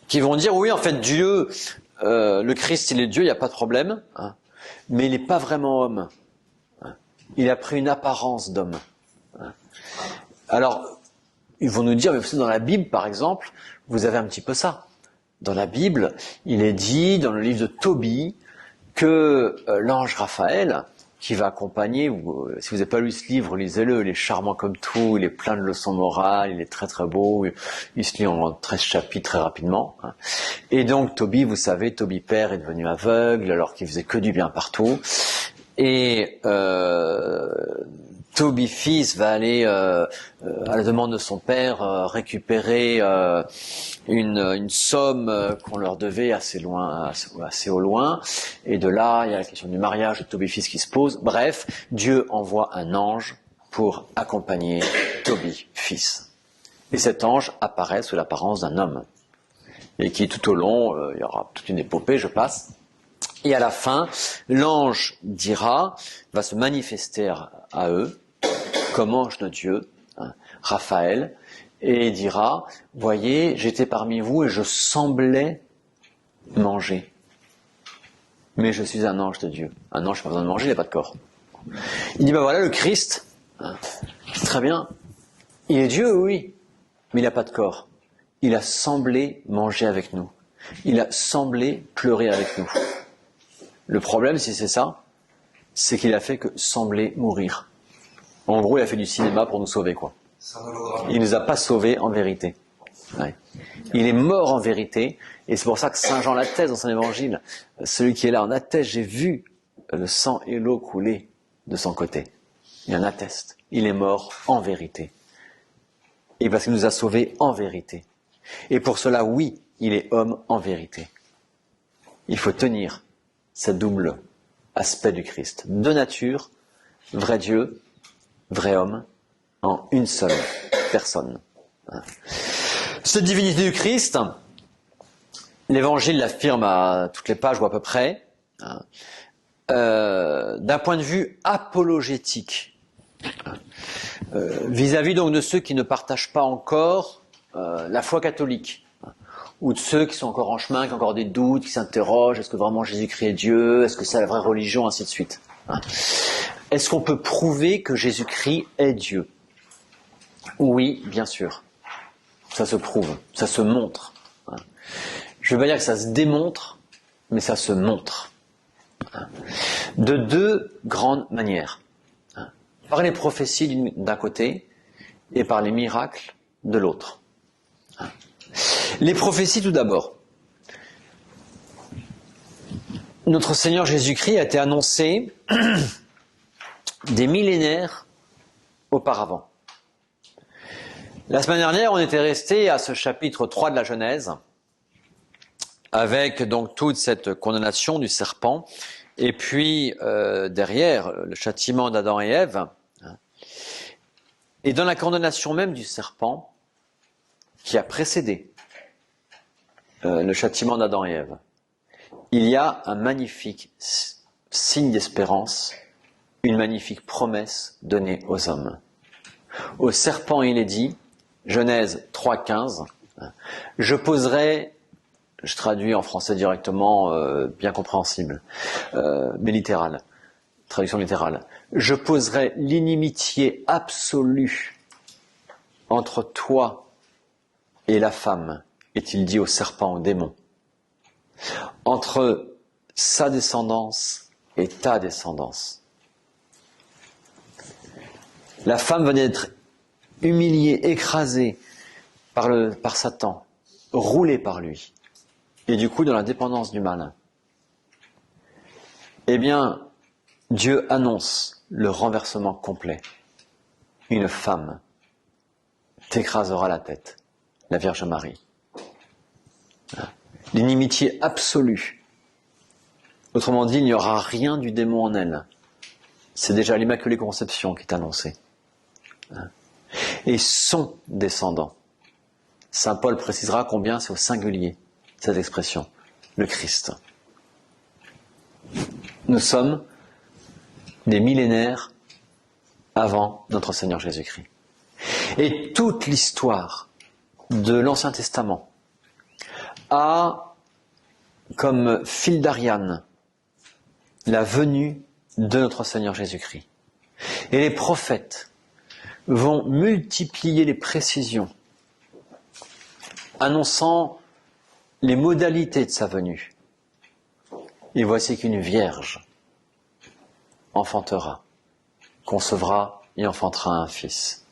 qui vont dire, oui, en fait, Dieu, le Christ, il est Dieu, il n'y a pas de problème, hein, mais il n'est pas vraiment homme. Hein. Il a pris une apparence d'homme. Hein. Alors, ils vont nous dire, mais dans la Bible, par exemple, vous avez un petit peu ça. Dans la Bible, il est dit, dans le livre de Tobie, que l'ange Raphaël, qui va accompagner, si vous n'avez pas lu ce livre, lisez-le, il est charmant comme tout, il est plein de leçons morales, il est très très beau, il se lit en 13 chapitres très rapidement. Hein. Et donc Tobie, vous savez, Tobie père est devenu aveugle alors qu'il faisait que du bien partout. Et Tobie fils va aller, à la demande de son père, récupérer une somme qu'on leur devait assez au loin. Et de là, il y a la question du mariage de Tobie fils qui se pose. Bref, Dieu envoie un ange pour accompagner Tobie fils. Et cet ange apparaît sous l'apparence d'un homme. Et qui tout au long, il y aura toute une épopée, je passe. Et à la fin, l'ange va se manifester à eux, comme ange de Dieu, hein, Raphaël, et dira, voyez, j'étais parmi vous et je semblais manger. Mais je suis un ange de Dieu. Un ange n'a pas besoin de manger, il n'a pas de corps. Il dit, voilà, le Christ, hein, c'est très bien, il est Dieu, oui, mais il n'a pas de corps. Il a semblé manger avec nous. Il a semblé pleurer avec nous. Le problème, si c'est ça, c'est qu'il a fait que sembler mourir. En gros, il a fait du cinéma pour nous sauver, quoi. Il nous a pas sauvés en vérité. Ouais. Il est mort en vérité, et c'est pour ça que Saint Jean l'atteste dans son évangile. Celui qui est là en atteste, j'ai vu le sang et l'eau couler de son côté. Il en atteste. Il est mort en vérité. Et parce qu'il nous a sauvés en vérité. Et pour cela, oui, il est homme en vérité. Il faut tenir ce double aspect du Christ. De nature, vrai Dieu, vrai homme, en une seule personne. Cette divinité du Christ, l'Évangile l'affirme à toutes les pages ou à peu près, d'un point de vue apologétique, vis-à-vis donc de ceux qui ne partagent pas encore la foi catholique, ou de ceux qui sont encore en chemin, qui ont encore des doutes, qui s'interrogent, est-ce que vraiment Jésus-Christ est Dieu, est-ce que c'est la vraie religion, ainsi de suite. Est-ce qu'on peut prouver que Jésus-Christ est Dieu ? Oui, bien sûr. Ça se prouve, ça se montre. Je ne veux pas dire que ça se démontre, mais ça se montre. De deux grandes manières. Par les prophéties d'un côté et par les miracles de l'autre. Les prophéties tout d'abord. Notre Seigneur Jésus-Christ a été annoncé des millénaires auparavant. La semaine dernière, on était resté à ce chapitre 3 de la Genèse, avec donc toute cette condamnation du serpent, et puis derrière, le châtiment d'Adam et Ève. Et dans la condamnation même du serpent, qui a précédé le châtiment d'Adam et Ève, il y a un magnifique signe d'espérance, une magnifique promesse donnée aux hommes. Au serpent, il est dit, Genèse 3,15, je poserai, je traduis en français directement, bien compréhensible, mais littéral, traduction littérale, je poserai l'inimitié absolue entre toi et la femme, est-il dit au serpent, au démon, entre sa descendance et ta descendance. La femme venait d'être humiliée, écrasée par Satan, roulée par lui, et du coup dans la dépendance du mal. Eh bien, Dieu annonce le renversement complet. Une femme t'écrasera la tête, la Vierge Marie. L'inimitié absolue. Autrement dit, il n'y aura rien du démon en elle. C'est déjà l'Immaculée Conception qui est annoncée. Et son descendant. Saint Paul précisera combien c'est au singulier, cette expression, le Christ. Nous sommes des millénaires avant notre Seigneur Jésus-Christ. Et toute l'histoire de l'Ancien Testament a comme fil d'Ariane la venue de notre Seigneur Jésus-Christ. Et les prophètes vont multiplier les précisions, annonçant les modalités de sa venue. Et voici qu'une vierge enfantera, concevra et enfantera un fils.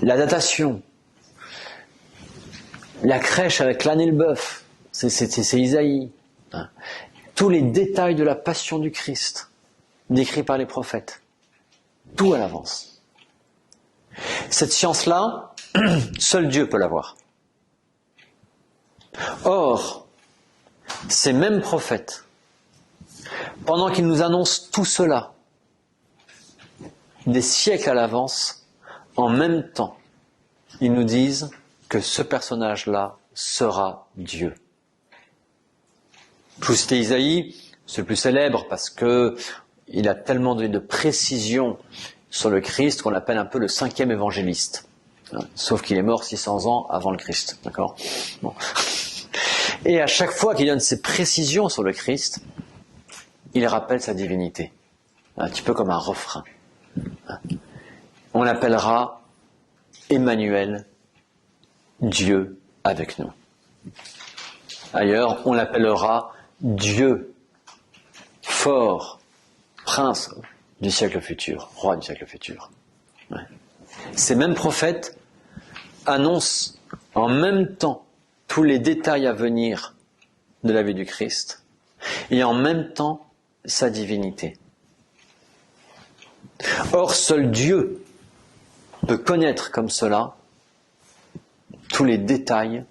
La datation, la crèche avec l'âne et le bœuf, c'est Isaïe. Tous les détails de la passion du Christ, décrits par les prophètes. Tout à l'avance. Cette science-là, seul Dieu peut l'avoir. Or, ces mêmes prophètes, pendant qu'ils nous annoncent tout cela, des siècles à l'avance, en même temps, ils nous disent que ce personnage-là sera Dieu. Je vous citais Isaïe, c'est le plus célèbre parce que il a tellement donné de précision sur le Christ qu'on l'appelle un peu le 5e évangéliste. Sauf qu'il est mort 600 ans avant le Christ. D'accord ? Bon. Et à chaque fois qu'il donne ces précisions sur le Christ, il rappelle sa divinité. Un petit peu comme un refrain. On l'appellera Emmanuel, Dieu avec nous. Ailleurs, on l'appellera Dieu, fort, prince du siècle futur, roi du siècle futur. Ouais. Ces mêmes prophètes annoncent en même temps tous les détails à venir de la vie du Christ et en même temps sa divinité. Or, seul Dieu peut connaître comme cela tous les détails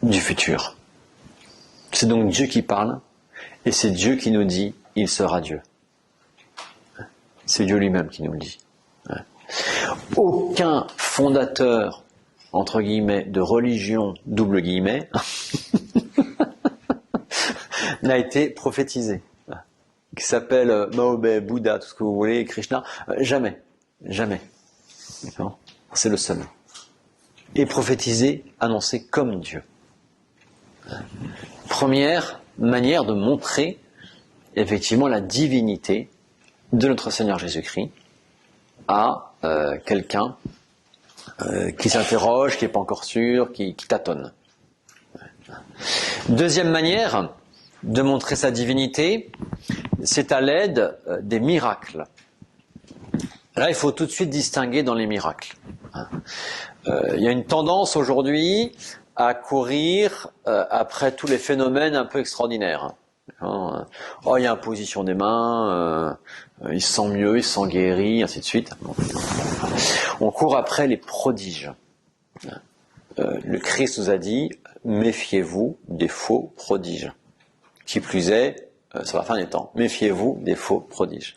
du futur. C'est donc Dieu qui parle et c'est Dieu qui nous dit « il sera Dieu ». C'est Dieu lui-même qui nous le dit. Aucun fondateur, entre guillemets, de religion, double guillemets, n'a été prophétisé. Qui s'appelle Mahomet, Bouddha, tout ce que vous voulez, Krishna. Jamais. Jamais. D'accord ? C'est le seul. Et prophétisé, annoncé comme Dieu. Première manière de montrer effectivement la divinité de notre Seigneur Jésus-Christ à quelqu'un qui s'interroge, qui n'est pas encore sûr, qui tâtonne. Deuxième manière de montrer sa divinité, c'est à l'aide des miracles. Là, il faut tout de suite distinguer dans les miracles. Il y a une tendance aujourd'hui à courir après tous les phénomènes un peu extraordinaires. Oh, il y a imposition des mains, il se sent mieux, il se sent guéri, ainsi de suite. On court après les prodiges. Le Christ nous a dit, méfiez-vous des faux prodiges. Qui plus est, sur la fin des temps, méfiez-vous des faux prodiges.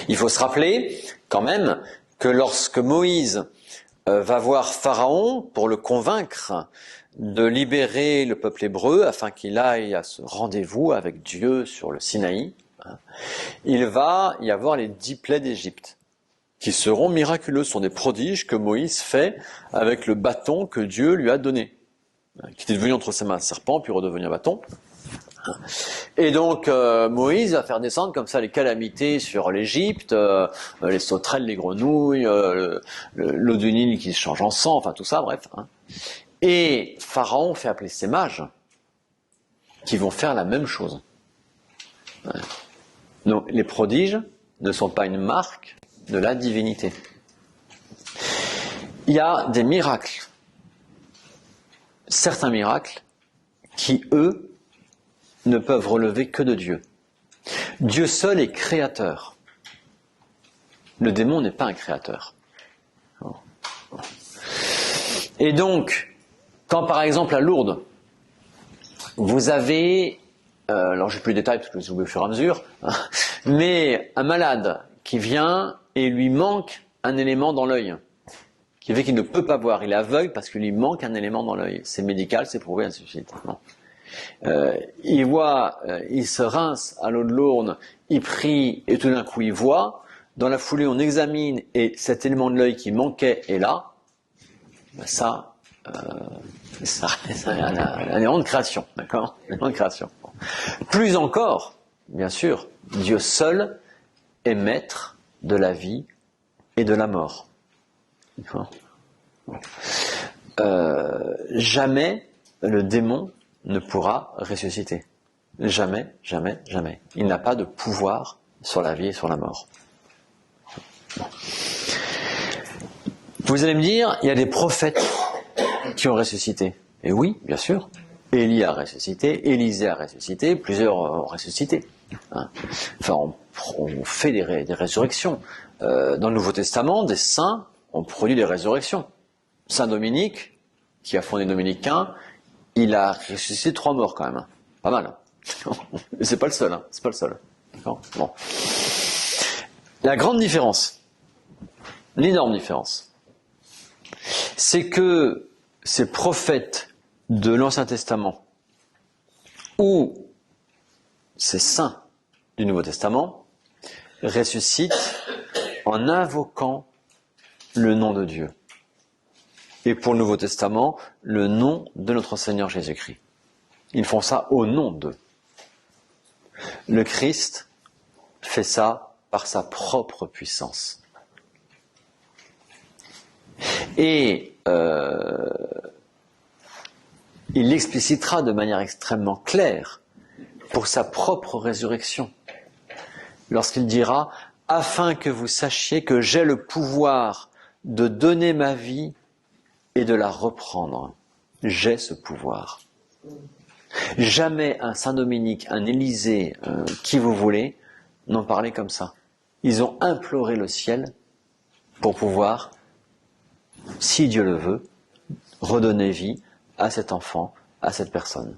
Il faut se rappeler, quand même, que lorsque Moïse va voir Pharaon pour le convaincre de libérer le peuple hébreu afin qu'il aille à ce rendez-vous avec Dieu sur le Sinaï, il va y avoir les 10 plaies d'Égypte qui seront miraculeux, ce sont des prodiges que Moïse fait avec le bâton que Dieu lui a donné, qui était devenu entre ses mains un serpent puis redevenu un bâton. Et donc Moïse va faire descendre comme ça les calamités sur l'Égypte, les sauterelles, les grenouilles, l'eau du Nil qui se change en sang, enfin tout ça, bref. Et Pharaon fait appeler ses mages qui vont faire la même chose. Donc les prodiges ne sont pas une marque de la divinité. Il y a des miracles, certains miracles qui, eux, ne peuvent relever que de Dieu. Dieu seul est créateur. Le démon n'est pas un créateur. Et donc, quand par exemple à Lourdes, vous avez, alors j'ai plus les détails parce que je les oublie au fur et à mesure, mais un malade qui vient et lui manque un élément dans l'œil, qui fait qu'il ne peut pas voir, il est aveugle parce qu'il lui manque un élément dans l'œil. C'est médical, c'est prouvé, ainsi de suite. Non. Il voit, il se rince à l'eau de Lourdes, il prie et tout d'un coup il voit. Dans la foulée, on examine et cet élément de l'œil qui manquait est là. Ben ça c'est un élément de création, d'accord ? Un élément de création. Plus encore, bien sûr, Dieu seul est maître de la vie et de la mort. D'accord ? Jamais le démon ne pourra ressusciter. Jamais, jamais, jamais. Il n'a pas de pouvoir sur la vie et sur la mort. Vous allez me dire, il y a des prophètes qui ont ressuscité. Et oui, bien sûr. Élie a ressuscité, Élisée a ressuscité, plusieurs ont ressuscité. Enfin, on fait des résurrections. Dans le Nouveau Testament, des saints ont produit des résurrections. Saint Dominique, qui a fondé Dominicain, il a ressuscité 3 morts quand même. Pas mal. Et c'est pas le seul. C'est pas le seul. D'accord ? Bon. La grande différence, l'énorme différence, c'est que ces prophètes de l'Ancien Testament ou ces saints du Nouveau Testament ressuscitent en invoquant le nom de Dieu. Et pour le Nouveau Testament, le nom de notre Seigneur Jésus-Christ. Ils font ça au nom d'eux. Le Christ fait ça par sa propre puissance. Et il l'explicitera de manière extrêmement claire pour sa propre résurrection. Lorsqu'il dira « Afin que vous sachiez que j'ai le pouvoir de donner ma vie et de la reprendre. J'ai ce pouvoir. » Jamais un Saint-Dominique, un Élisée, qui vous voulez, n'ont parlé comme ça. Ils ont imploré le ciel pour pouvoir, si Dieu le veut, redonner vie à cet enfant, à cette personne.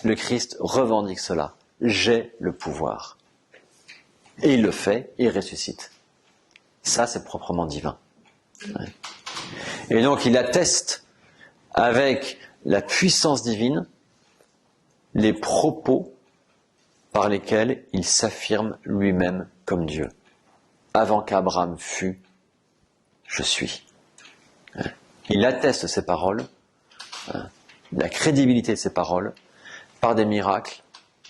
Le Christ revendique cela. J'ai le pouvoir. Et il le fait, il ressuscite. Ça, c'est proprement divin. Ouais. Et donc, il atteste avec la puissance divine les propos par lesquels il s'affirme lui-même comme Dieu. Avant qu'Abraham fût, je suis. Il atteste ces paroles, la crédibilité de ces paroles, par des miracles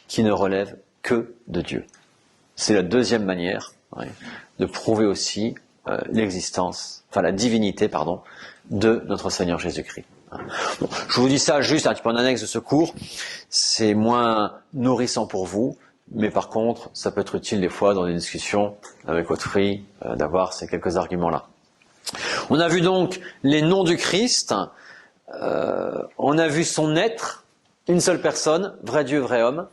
qui ne relèvent que de Dieu. C'est la deuxième manière de prouver aussi l'existence, enfin la divinité, de notre Seigneur Jésus-Christ. Bon, je vous dis ça juste un petit peu en annexe de ce cours. C'est moins nourrissant pour vous, mais par contre, ça peut être utile des fois dans des discussions avec autrui d'avoir ces quelques arguments-là. On a vu donc les noms du Christ. On a vu son être, une seule personne, vrai Dieu, vrai homme.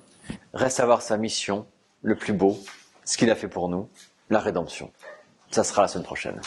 Reste à voir sa mission, le plus beau, ce qu'il a fait pour nous, la rédemption. Ça sera la semaine prochaine.